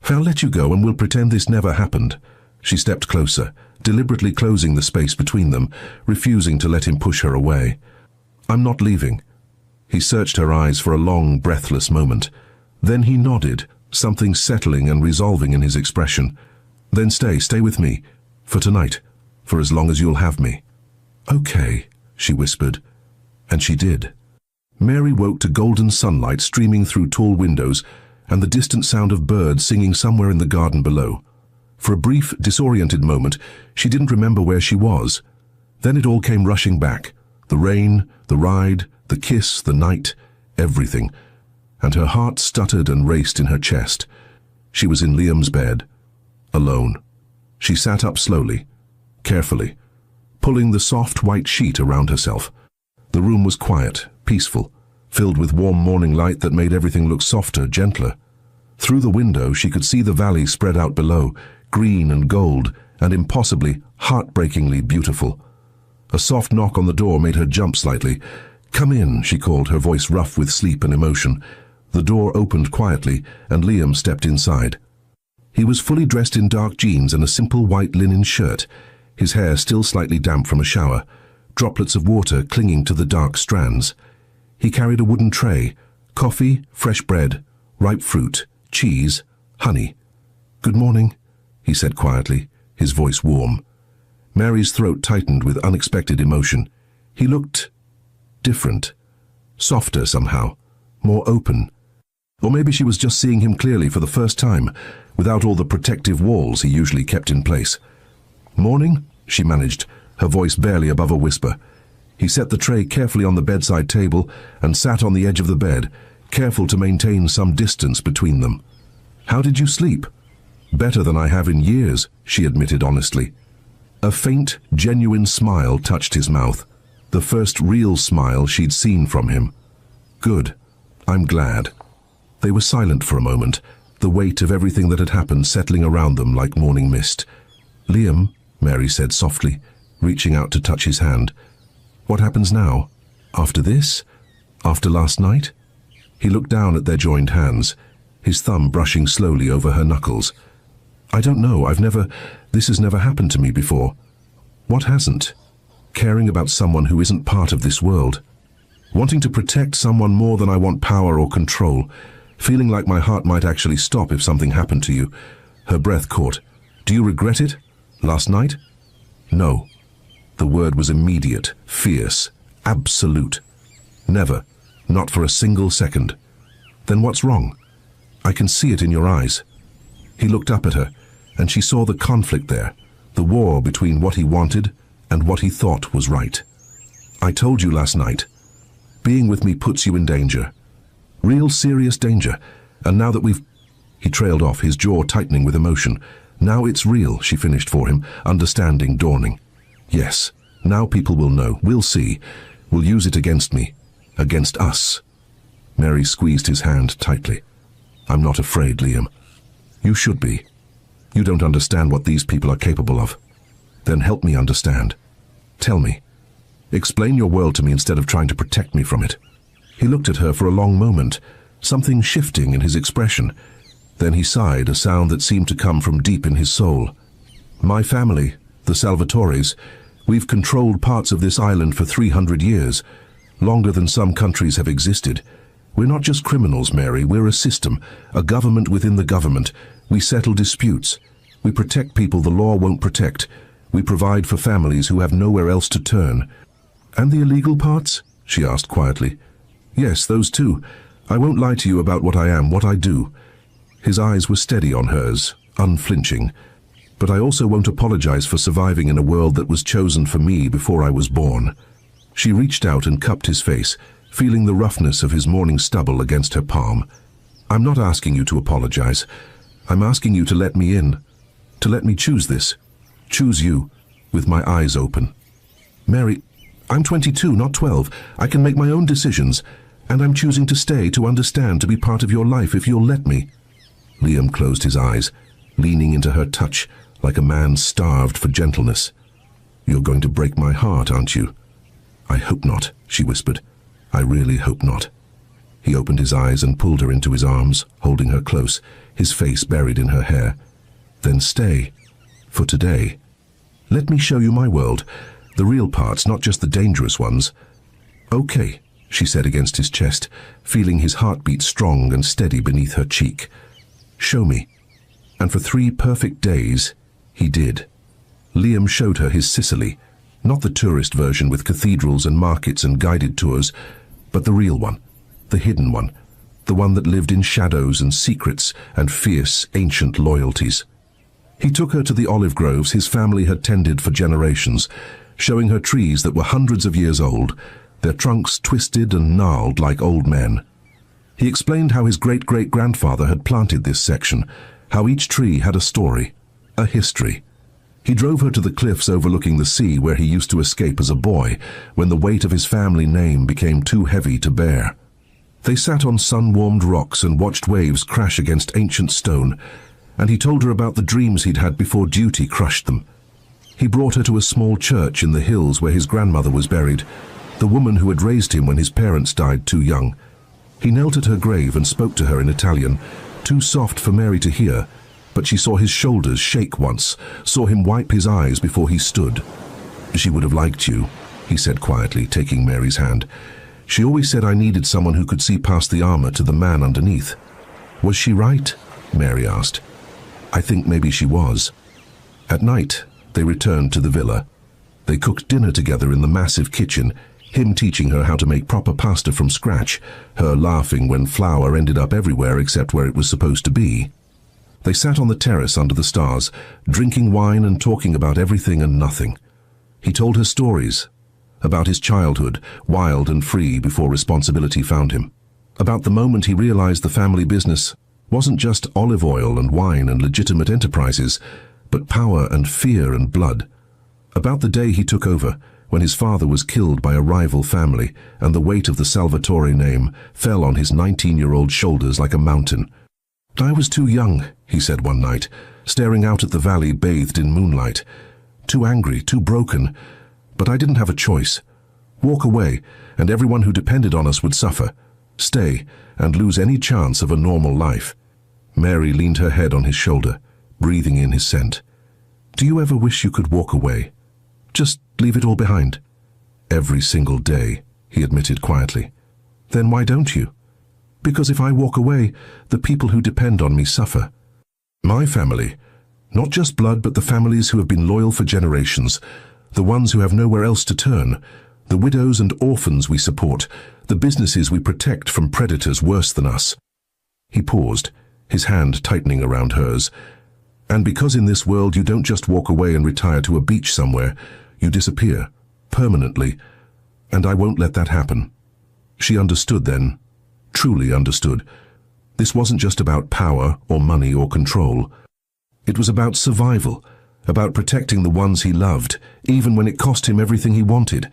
I'll let you go and we'll pretend this never happened." She stepped closer, deliberately closing the space between them, refusing to let him push her away. "I'm not leaving." He searched her eyes for a long, breathless moment. Then he nodded, something settling and resolving in his expression. "Then stay with me. For tonight. For as long as you'll have me." "Okay," she whispered. And she did. Mary woke to golden sunlight streaming through tall windows and the distant sound of birds singing somewhere in the garden below. For a brief, disoriented moment, she didn't remember where she was. Then it all came rushing back. The rain, the ride, the kiss, the night, everything. And her heart stuttered and raced in her chest. She was in Liam's bed, alone. She sat up slowly, carefully, pulling the soft white sheet around herself. The room was quiet, peaceful, filled with warm morning light that made everything look softer, gentler. Through the window she could see the valley spread out below, green and gold, and impossibly, heartbreakingly beautiful. A soft knock on the door made her jump slightly. "Come in," she called, her voice rough with sleep and emotion. The door opened quietly, and Liam stepped inside. He was fully dressed in dark jeans and a simple white linen shirt, his hair still slightly damp from a shower, droplets of water clinging to the dark strands. He carried a wooden tray, coffee, fresh bread, ripe fruit, cheese, honey. "Good morning," he said quietly, his voice warm. Mary's throat tightened with unexpected emotion. He looked different, softer somehow, more open. Or maybe she was just seeing him clearly for the first time, without all the protective walls he usually kept in place. "Morning," she managed, her voice barely above a whisper. He set the tray carefully on the bedside table and sat on the edge of the bed, careful to maintain some distance between them. "How did you sleep?" "Better than I have in years," she admitted honestly. A faint, genuine smile touched his mouth, the first real smile she'd seen from him. "Good. I'm glad." They were silent for a moment, the weight of everything that had happened settling around them like morning mist. "Liam," Mary said softly, reaching out to touch his hand. "What happens now? After this? After last night?" He looked down at their joined hands, his thumb brushing slowly over her knuckles. "I don't know. This has never happened to me before." "What hasn't?" "Caring about someone who isn't part of this world. Wanting to protect someone more than I want power or control. Feeling like my heart might actually stop if something happened to you." Her breath caught. "Do you regret it? Last night?" "No." The word was immediate, fierce, absolute. "Never. Not for a single second." "Then what's wrong?" I can see it in your eyes." He looked up at her, and she saw the conflict there, the war between what he wanted and what he thought was right. "I told you last night. Being with me puts you in danger. Real serious danger. And now that we've—" He trailed off, his jaw tightening with emotion. "Now it's real," she finished for him, understanding dawning. "Yes, now people will know. We'll see. Will use it against me. Against us." Mary squeezed his hand tightly. "I'm not afraid, Liam. You should be. You don't understand what these people are capable of. Then help me understand. Tell me. Explain your world to me instead of trying to protect me from it." He looked at her for a long moment, something shifting in his expression. Then he sighed, a sound that seemed to come from deep in his soul. "My family, the Salvatores, we've controlled parts of this island for 300 years, longer than some countries have existed. We're not just criminals, Mary, we're a system, a government within the government. We settle disputes. We protect people the law won't protect. We provide for families who have nowhere else to turn." "And the illegal parts?" she asked quietly. "Yes, those too. I won't lie to you about what I am, what I do." His eyes were steady on hers, unflinching. "But I also won't apologize for surviving in a world that was chosen for me before I was born." She reached out and cupped his face, feeling the roughness of his morning stubble against her palm. "I'm not asking you to apologize. I'm asking you to let me in, to let me choose this. Choose you, with my eyes open." "Mary, I'm 22, not 12. I can make my own decisions, and I'm choosing to stay, to understand, to be part of your life if you'll let me." Liam closed his eyes, leaning into her touch like a man starved for gentleness. "You're going to break my heart, aren't you?" "I hope not," she whispered. "I really hope not." He opened his eyes and pulled her into his arms, holding her close, his face buried in her hair. "Then stay. For today. Let me show you my world. The real parts, not just the dangerous ones." "Okay," she said against his chest, feeling his heartbeat strong and steady beneath her cheek. "Show me." And for 3 perfect days, he did. Liam showed her his Sicily, not the tourist version with cathedrals and markets and guided tours, but the real one, the hidden one, the one that lived in shadows and secrets and fierce, ancient loyalties. He took her to the olive groves his family had tended for generations, showing her trees that were hundreds of years old, their trunks twisted and gnarled like old men. He explained how his great-great-grandfather had planted this section, how each tree had a story, a history. He drove her to the cliffs overlooking the sea where he used to escape as a boy, when the weight of his family name became too heavy to bear. They sat on sun-warmed rocks and watched waves crash against ancient stone, and he told her about the dreams he'd had before duty crushed them. He brought her to a small church in the hills where his grandmother was buried, the woman who had raised him when his parents died too young. He knelt at her grave and spoke to her in Italian, too soft for Mary to hear, but she saw his shoulders shake once, saw him wipe his eyes before he stood. "She would have liked you," he said quietly, taking Mary's hand. "She always said I needed someone who could see past the armor to the man underneath." "Was she right?" Mary asked. "I think maybe she was." At night, they returned to the villa. They cooked dinner together in the massive kitchen, him teaching her how to make proper pasta from scratch, her laughing when flour ended up everywhere except where it was supposed to be. They sat on the terrace under the stars, drinking wine and talking about everything and nothing. He told her stories, about his childhood, wild and free before responsibility found him. About the moment he realized the family business wasn't just olive oil and wine and legitimate enterprises, but power and fear and blood. About the day he took over, when his father was killed by a rival family and the weight of the Salvatore name fell on his 19-year-old shoulders like a mountain. "I was too young," he said one night, staring out at the valley bathed in moonlight. "Too angry, too broken. But I didn't have a choice. Walk away, and everyone who depended on us would suffer. Stay, and lose any chance of a normal life." Mary leaned her head on his shoulder, breathing in his scent. "Do you ever wish you could walk away? Just leave it all behind?" "Every single day," he admitted quietly. "Then why don't you?" "Because if I walk away, the people who depend on me suffer. My family, not just blood, but the families who have been loyal for generations, the ones who have nowhere else to turn, the widows and orphans we support, the businesses we protect from predators worse than us." He paused, his hand tightening around hers. "And because in this world you don't just walk away and retire to a beach somewhere, you disappear, permanently, and I won't let that happen." She understood then, truly understood. This wasn't just about power or money or control. It was about survival, about protecting the ones he loved, even when it cost him everything he wanted.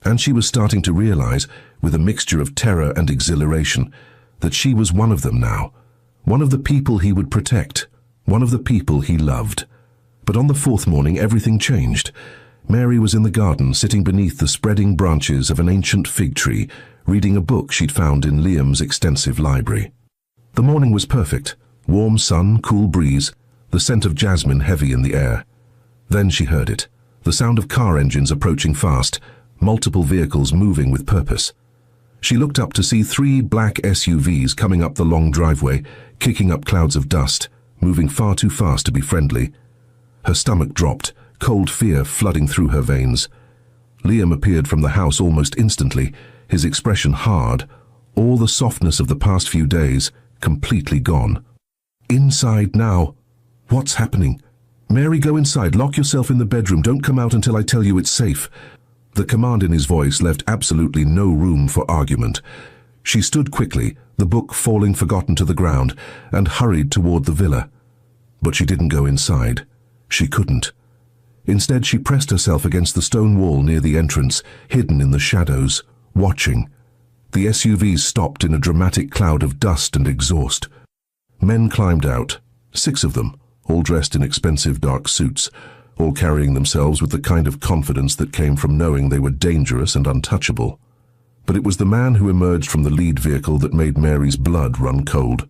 And she was starting to realize, with a mixture of terror and exhilaration, that she was one of them now, one of the people he would protect, one of the people he loved. But on the fourth morning, everything changed. Mary was in the garden, sitting beneath the spreading branches of an ancient fig tree, reading a book she'd found in Liam's extensive library. The morning was perfect. Warm sun, cool breeze, the scent of jasmine heavy in the air. Then she heard it, the sound of car engines approaching fast, multiple vehicles moving with purpose. She looked up to see 3 black SUVs coming up the long driveway, kicking up clouds of dust, moving far too fast to be friendly. Her stomach dropped, cold fear flooding through her veins. Liam appeared from the house almost instantly, his expression hard, all the softness of the past few days completely gone. "Inside now. What's happening? Mary, go inside, lock yourself in the bedroom, don't come out until I tell you it's safe." The command in his voice left absolutely no room for argument. She stood quickly, the book falling forgotten to the ground, and hurried toward the villa. But she didn't go inside. She couldn't. Instead, she pressed herself against the stone wall near the entrance, hidden in the shadows, watching. The SUVs stopped in a dramatic cloud of dust and exhaust. Men climbed out, 6 of them, all dressed in expensive dark suits, all carrying themselves with the kind of confidence that came from knowing they were dangerous and untouchable. But it was the man who emerged from the lead vehicle that made Mary's blood run cold.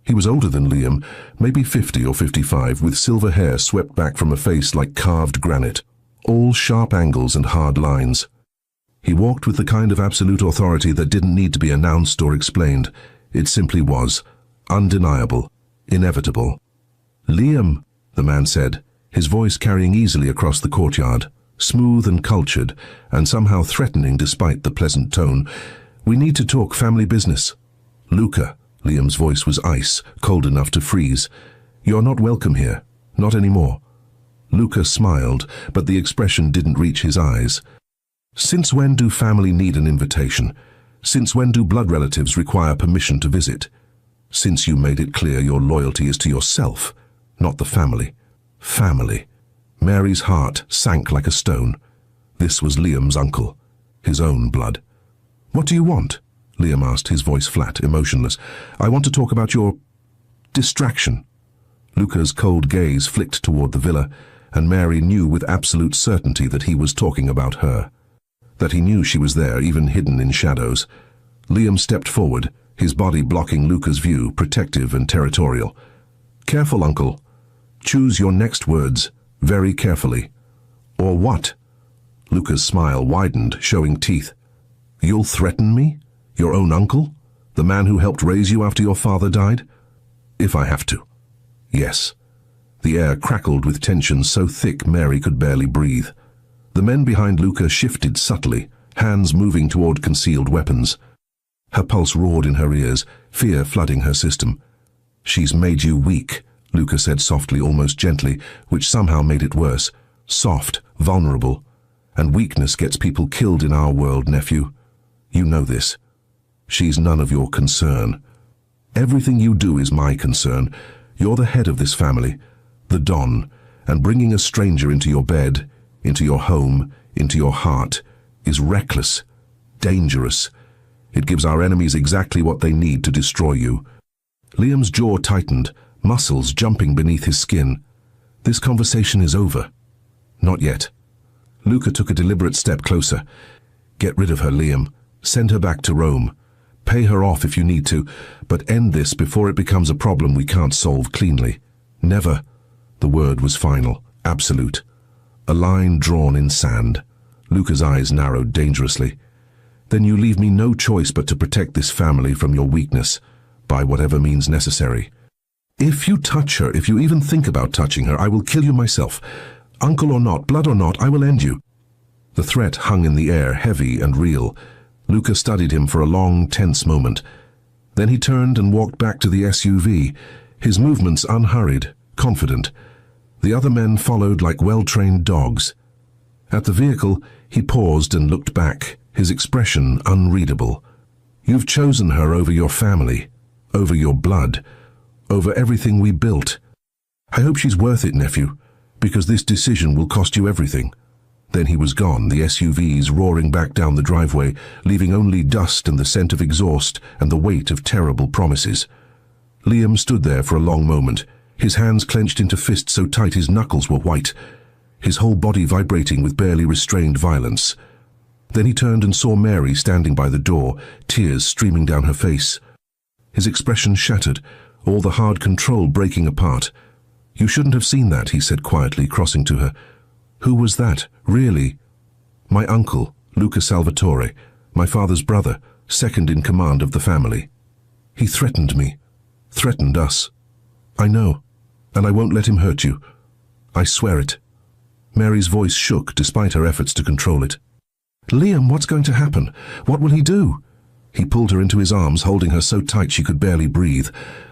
He was older than Liam, maybe 50 or 55, with silver hair swept back from a face like carved granite, all sharp angles and hard lines. He walked with the kind of absolute authority that didn't need to be announced or explained. It simply was, undeniable, inevitable. "Liam," the man said, his voice carrying easily across the courtyard, smooth and cultured, and somehow threatening despite the pleasant tone. "We need to talk family business." "Luca," Liam's voice was ice, cold enough to freeze. "You're not welcome here, not anymore." Luca smiled, but the expression didn't reach his eyes. "Since when do family need an invitation? Since when do blood relatives require permission to visit? Since you made it clear your loyalty is to yourself, not the family." Family. Mary's heart sank like a stone. This was Liam's uncle, his own blood. "What do you want?" Liam asked, his voice flat, emotionless. "I want to talk about your distraction." Luca's cold gaze flicked toward the villa, and Mary knew with absolute certainty that he was talking about her. That he knew she was there, even hidden in shadows. Liam stepped forward, his body blocking Luca's view, protective and territorial. "Careful, uncle. Choose your next words, very carefully." "Or what?" Luca's smile widened, showing teeth. "You'll threaten me? Your own uncle? The man who helped raise you after your father died?" "If I have to." "Yes." The air crackled with tension so thick Mary could barely breathe. The men behind Luca shifted subtly, hands moving toward concealed weapons. Her pulse roared in her ears, fear flooding her system. "She's made you weak," Luca said softly, almost gently, which somehow made it worse. "Soft, vulnerable. And weakness gets people killed in our world, nephew. You know this. She's none of your concern. Everything you do is my concern. You're the head of this family, the Don, and bringing a stranger into your bed, into your home, into your heart, is reckless, dangerous. It gives our enemies exactly what they need to destroy you." Liam's jaw tightened, muscles jumping beneath his skin. "This conversation is over." "Not yet." Luca took a deliberate step closer. "Get rid of her, Liam. Send her back to Rome. Pay her off if you need to, but end this before it becomes a problem we can't solve cleanly." "Never." The word was final, absolute. A line drawn in sand. Luca's eyes narrowed dangerously. "Then you leave me no choice but to protect this family from your weakness, by whatever means necessary. If you touch her, if you even think about touching her, I will kill you myself. Uncle or not, blood or not, I will end you." The threat hung in the air, heavy and real. Luca studied him for a long, tense moment. Then he turned and walked back to the SUV, his movements unhurried, confident. The other men followed like well-trained dogs. At the vehicle, he paused and looked back, his expression unreadable. You've chosen her over your family, over your blood, over everything we built. I hope she's worth it, nephew, because this decision will cost you everything. Then he was gone, the SUVs roaring back down the driveway, leaving only dust and the scent of exhaust and the weight of terrible promises. Liam stood there for a long moment, his hands clenched into fists so tight his knuckles were white, his whole body vibrating with barely restrained violence. Then he turned and saw Mary standing by the door, tears streaming down her face. His expression shattered, all the hard control breaking apart. You shouldn't have seen that, he said quietly, crossing to her. Who was that, really? My uncle, Luca Salvatore, my father's brother, second in command of the family. He threatened me, threatened us. I know, and I won't let him hurt you. I swear it. Mary's voice shook despite her efforts to control it. Liam, what's going to happen? What will he do? He pulled her into his arms, holding her so tight she could barely breathe,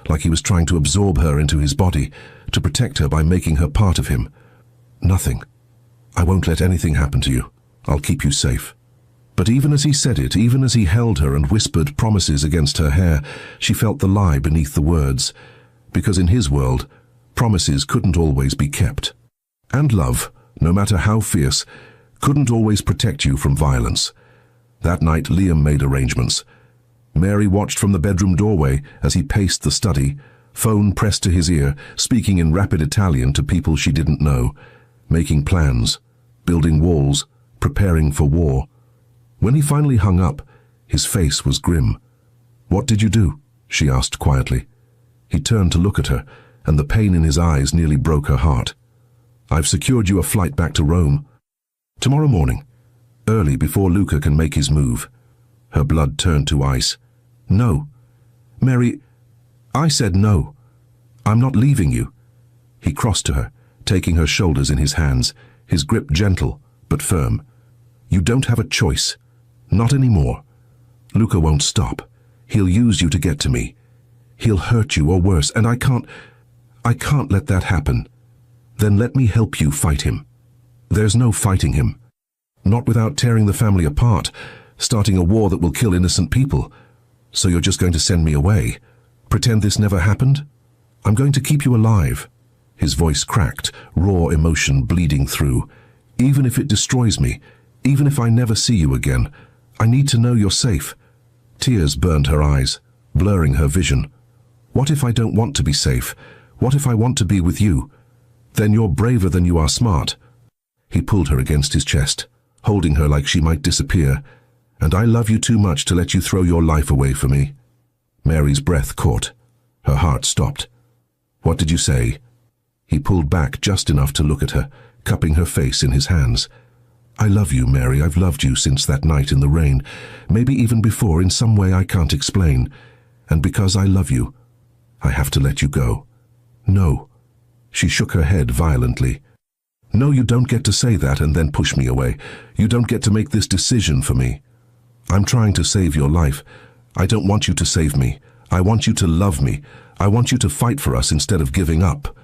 like he was trying to absorb her into his body, to protect her by making her part of him. Nothing. I won't let anything happen to you. I'll keep you safe. But even as he said it, even as he held her and whispered promises against her hair, she felt the lie beneath the words. Because in his world, promises couldn't always be kept. And love, no matter how fierce, couldn't always protect you from violence. That night, Liam made arrangements. Mary watched from the bedroom doorway as he paced the study, phone pressed to his ear, speaking in rapid Italian to people she didn't know, making plans, building walls, preparing for war. When he finally hung up, his face was grim. What did you do? She asked quietly. He turned to look at her, and the pain in his eyes nearly broke her heart. I've secured you a flight back to Rome. Tomorrow morning, early before Luca can make his move. Her blood turned to ice. No. Mary, I said no. I'm not leaving you. He crossed to her, taking her shoulders in his hands, his grip gentle but firm. You don't have a choice. Not anymore. Luca won't stop. He'll use you to get to me. He'll hurt you or worse, and I can't let that happen. Then let me help you fight him. There's no fighting him. Not without tearing the family apart, starting a war that will kill innocent people. So you're just going to send me away? Pretend this never happened? I'm going to keep you alive. His voice cracked, raw emotion bleeding through. Even if it destroys me, even if I never see you again, I need to know you're safe. Tears burned her eyes, blurring her vision. What if I don't want to be safe? What if I want to be with you? Then you're braver than you are smart. He pulled her against his chest, holding her like she might disappear. And I love you too much to let you throw your life away for me. Mary's breath caught. Her heart stopped. What did you say? He pulled back just enough to look at her, cupping her face in his hands. I love you, Mary. I've loved you since that night in the rain, maybe even before in some way I can't explain. And because I love you, I have to let you go. No. She shook her head violently. No, you don't get to say that and then push me away. You don't get to make this decision for me. I'm trying to save your life. I don't want you to save me. I want you to love me. I want you to fight for us instead of giving up.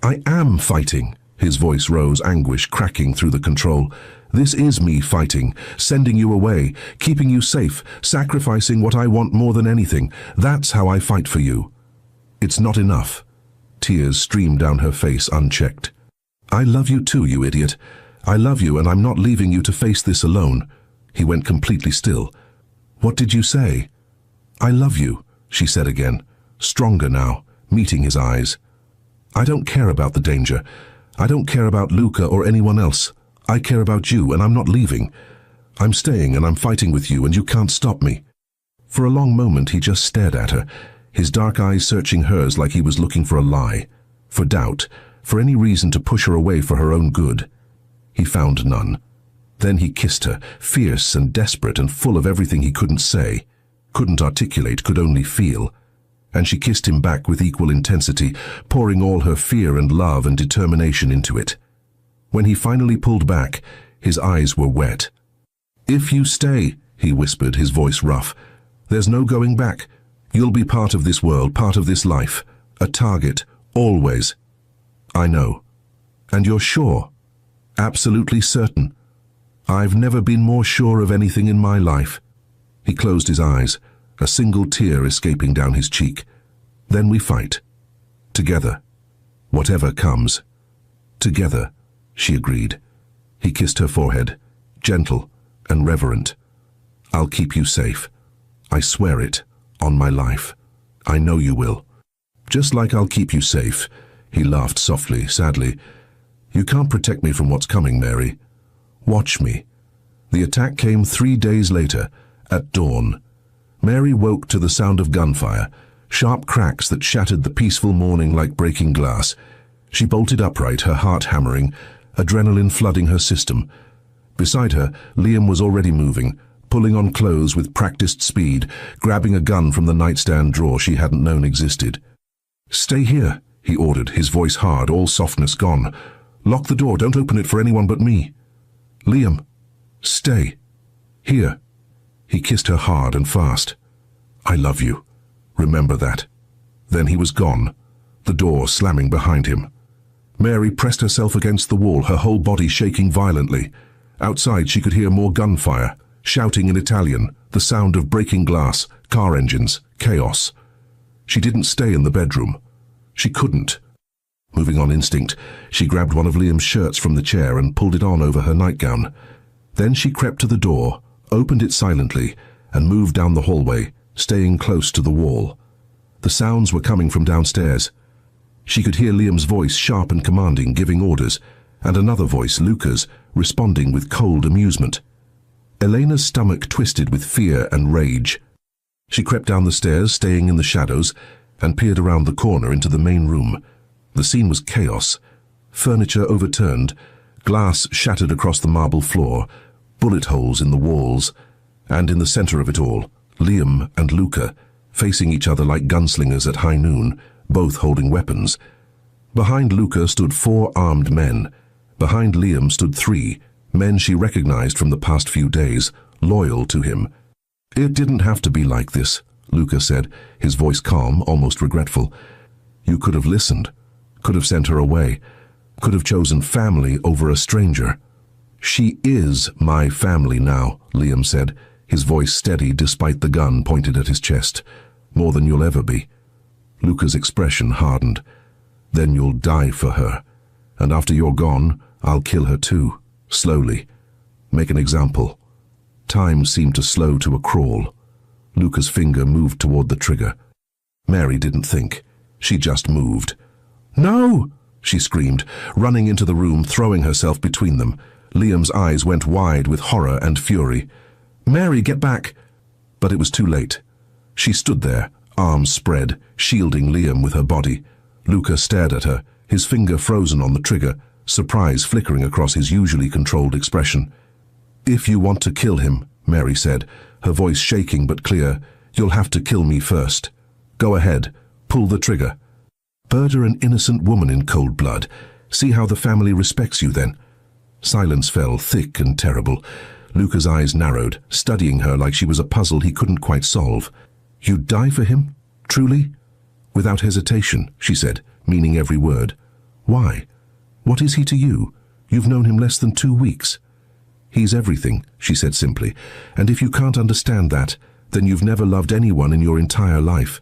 I am fighting. His voice rose, anguish cracking through the control. This is me fighting, sending you away, keeping you safe, sacrificing what I want more than anything. That's how I fight for you. It's not enough. Tears streamed down her face unchecked. I love you too, you idiot. I love you and I'm not leaving you to face this alone. He went completely still. What did you say? I love you, she said again, stronger now, meeting his eyes. I don't care about the danger. I don't care about Luca or anyone else. I care about you and I'm not leaving. I'm staying and I'm fighting with you and you can't stop me. For a long moment he just stared at her, his dark eyes searching hers like he was looking for a lie, for doubt, for any reason to push her away for her own good. He found none. Then he kissed her, fierce and desperate and full of everything he couldn't say, couldn't articulate, could only feel. And she kissed him back with equal intensity, pouring all her fear and love and determination into it. When he finally pulled back, his eyes were wet. If you stay, he whispered, his voice rough, there's no going back. You'll be part of this world, part of this life. A target, always. I know. And you're sure? Absolutely certain. I've never been more sure of anything in my life. He closed his eyes, a single tear escaping down his cheek. Then we fight. Together. Whatever comes. Together, she agreed. He kissed her forehead, gentle and reverent. I'll keep you safe. I swear it, on my life. I know you will. Just like I'll keep you safe. He laughed softly, sadly. You can't protect me from what's coming, Mary. Watch me. The attack came 3 days later, at dawn. Mary woke to the sound of gunfire, sharp cracks that shattered the peaceful morning like breaking glass. She bolted upright, her heart hammering, adrenaline flooding her system. Beside her, Liam was already moving, pulling on clothes with practiced speed, grabbing a gun from the nightstand drawer she hadn't known existed. Stay here, he ordered, his voice hard, all softness gone. Lock the door, don't open it for anyone but me. Liam, stay. Here. He kissed her hard and fast. I love you. Remember that. Then he was gone, the door slamming behind him. Mary pressed herself against the wall, her whole body shaking violently. Outside she could hear more gunfire, shouting in Italian, the sound of breaking glass, car engines, chaos. She didn't stay in the bedroom. She couldn't. Moving on instinct, she grabbed one of Liam's shirts from the chair and pulled it on over her nightgown. Then she crept to the door, opened it silently, and moved down the hallway, staying close to the wall. The sounds were coming from downstairs. She could hear Liam's voice, sharp and commanding, giving orders, and another voice, Luca's, responding with cold amusement. Elena's stomach twisted with fear and rage. She crept down the stairs, staying in the shadows, and peered around the corner into the main room. The scene was chaos. Furniture overturned, glass shattered across the marble floor, bullet holes in the walls, and in the center of it all, Liam and Luca, facing each other like gunslingers at high noon, both holding weapons. Behind Luca stood 4 armed men. Behind Liam stood 3, men she recognized from the past few days, loyal to him. It didn't have to be like this, Luca said, his voice calm, almost regretful. You could have listened, could have sent her away, could have chosen family over a stranger. She is my family now, Liam said, his voice steady despite the gun pointed at his chest. More than you'll ever be. Luca's expression hardened. Then you'll die for her. And after you're gone, I'll kill her too, slowly. Make an example. Time seemed to slow to a crawl. Luca's finger moved toward the trigger. Mary didn't think. She just moved. No! She screamed, running into the room, throwing herself between them. Liam's eyes went wide with horror and fury. Mary, get back! But it was too late. She stood there, arms spread, shielding Liam with her body. Luca stared at her, his finger frozen on the trigger, surprise flickering across his usually controlled expression. If you want to kill him, Mary said, her voice shaking but clear, you'll have to kill me first. Go ahead, pull the trigger. Murder an innocent woman in cold blood. See how the family respects you then. Silence fell, thick and terrible. Luca's eyes narrowed, studying her like she was a puzzle he couldn't quite solve. You'd die for him? Truly? Without hesitation, she said, meaning every word. Why? What is he to you? You've known him less than 2 weeks. He's everything, she said simply, and if you can't understand that, then you've never loved anyone in your entire life.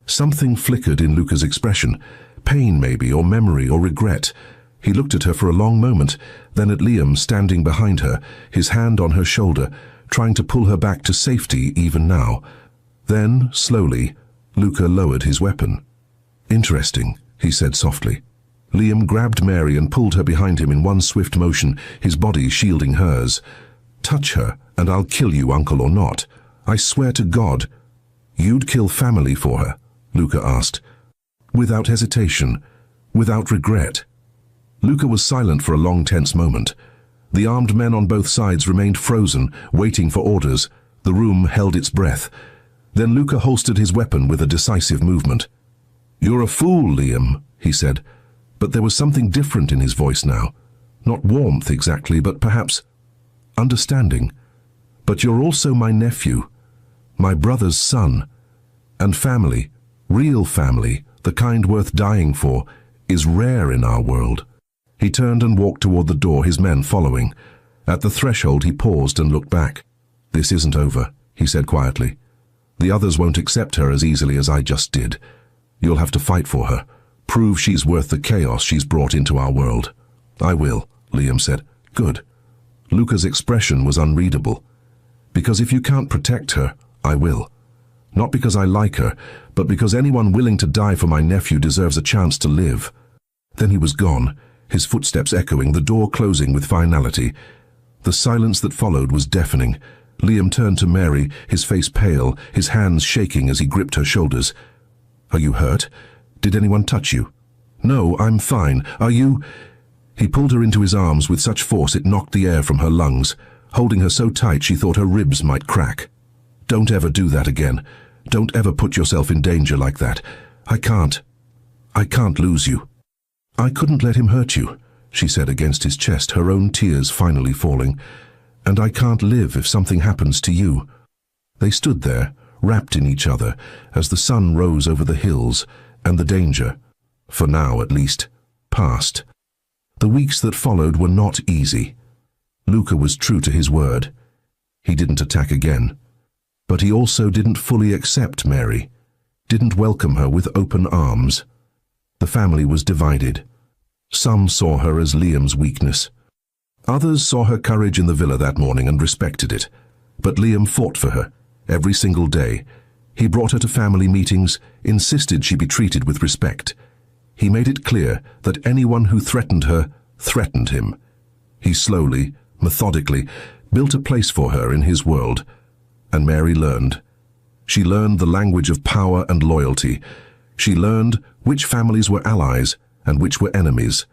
Something flickered in Luca's expression, pain maybe, or memory, or regret. He looked at her for a long moment, then at Liam standing behind her, his hand on her shoulder, trying to pull her back to safety even now. Then, slowly, Luca lowered his weapon. Interesting, he said softly. Liam grabbed Mary and pulled her behind him in one swift motion, his body shielding hers. Touch her, and I'll kill you, uncle or not. I swear to God. You'd kill family for her? Luca asked. Without hesitation, without regret. Luca was silent for a long, tense moment. The armed men on both sides remained frozen, waiting for orders. The room held its breath. Then Luca holstered his weapon with a decisive movement. You're a fool, Liam, he said, but there was something different in his voice now. Not warmth exactly, but perhaps understanding. But you're also my nephew, my brother's son, and family, real family, the kind worth dying for, is rare in our world. He turned and walked toward the door, his men following. At the threshold he paused and looked back. "This isn't over," he said quietly. "The others won't accept her as easily as I just did. You'll have to fight for her. Prove she's worth the chaos she's brought into our world." "I will," Liam said. "Good." Luca's expression was unreadable. "Because if you can't protect her, I will. Not because I like her, but because anyone willing to die for my nephew deserves a chance to live." Then he was gone, his footsteps echoing, the door closing with finality. The silence that followed was deafening. Liam turned to Mary, his face pale, his hands shaking as he gripped her shoulders. "Are you hurt? Did anyone touch you?" "No, I'm fine. Are you—" He pulled her into his arms with such force it knocked the air from her lungs, holding her so tight she thought her ribs might crack. "Don't ever do that again. Don't ever put yourself in danger like that. I can't lose you." "I couldn't let him hurt you," she said against his chest, her own tears finally falling. "And I can't live if something happens to you." They stood there, wrapped in each other, as the sun rose over the hills, and the danger, for now at least, passed. The weeks that followed were not easy. Luca was true to his word. He didn't attack again. But he also didn't fully accept Mary, didn't welcome her with open arms. The family was divided. Some saw her as Liam's weakness. Others saw her courage in the villa that morning and respected it. But Liam fought for her, every single day. He brought her to family meetings, insisted she be treated with respect. He made it clear that anyone who threatened her threatened him. He slowly, methodically, built a place for her in his world. And Mary learned. She learned the language of power and loyalty. She learned which families were allies and which were enemies.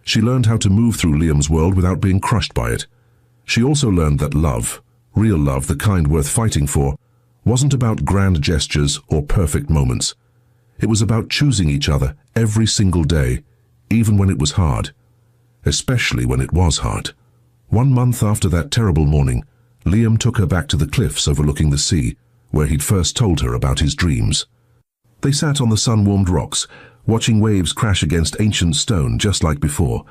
She learned how to move through Liam's world without being crushed by it. She also learned that love, real love, the kind worth fighting for, wasn't about grand gestures or perfect moments. It was about choosing each other every single day, even when it was hard. Especially when it was hard. 1 month after that terrible morning, Liam took her back to the cliffs overlooking the sea, where he'd first told her about his dreams. They sat on the sun-warmed rocks, watching waves crash against ancient stone just like before.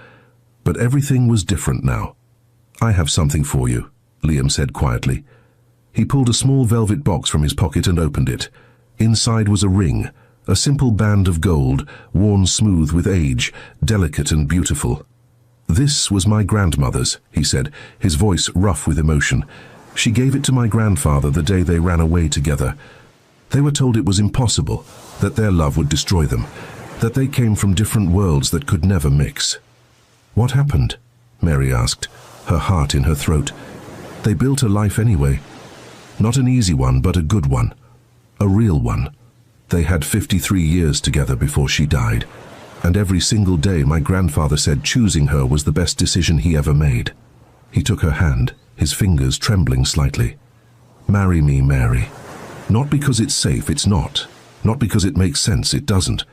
But everything was different now. "I have something for you," Liam said quietly. He pulled a small velvet box from his pocket and opened it. Inside was a ring, a simple band of gold, worn smooth with age, delicate and beautiful. "This was my grandmother's," he said, his voice rough with emotion. "She gave it to my grandfather the day they ran away together. They were told it was impossible, that their love would destroy them, that they came from different worlds that could never mix." "What happened?" Mary asked, her heart in her throat. "They built a life anyway. Not an easy one, but a good one. A real one. They had 53 years together before she died. And every single day my grandfather said choosing her was the best decision he ever made." He took her hand, his fingers trembling slightly. "Marry me, Mary. Not because it's safe, it's not. Not because it makes sense, it doesn't.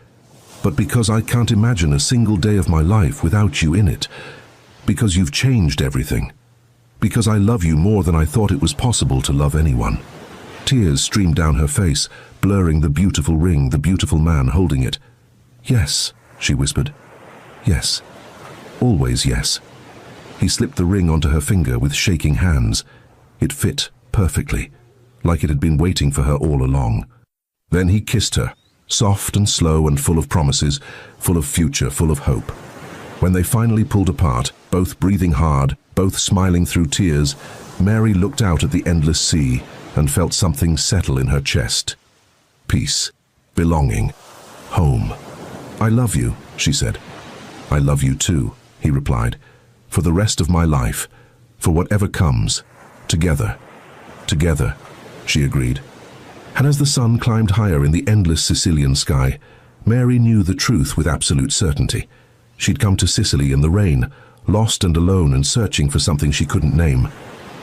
But because I can't imagine a single day of my life without you in it. Because you've changed everything. Because I love you more than I thought it was possible to love anyone." Tears streamed down her face, blurring the beautiful ring, the beautiful man holding it. "Yes," she whispered. "Yes. Always yes." He slipped the ring onto her finger with shaking hands. It fit perfectly, like it had been waiting for her all along. Then he kissed her, soft and slow and full of promises, full of future, full of hope. When they finally pulled apart, both breathing hard, both smiling through tears, Mary looked out at the endless sea and felt something settle in her chest. Peace, belonging, home. "I love you," she said. "I love you too," he replied. "For the rest of my life, for whatever comes, together." "Together," she agreed. And as the sun climbed higher in the endless Sicilian sky, Mary knew the truth with absolute certainty. She'd come to Sicily in the rain, lost and alone and searching for something she couldn't name.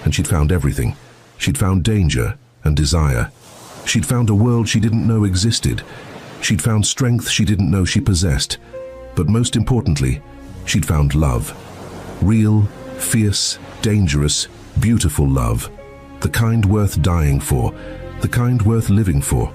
And she'd found everything. She'd found danger and desire. She'd found a world she didn't know existed. She'd found strength she didn't know she possessed. But most importantly, she'd found love. Real, fierce, dangerous, beautiful love. The kind worth dying for. The kind worth living for.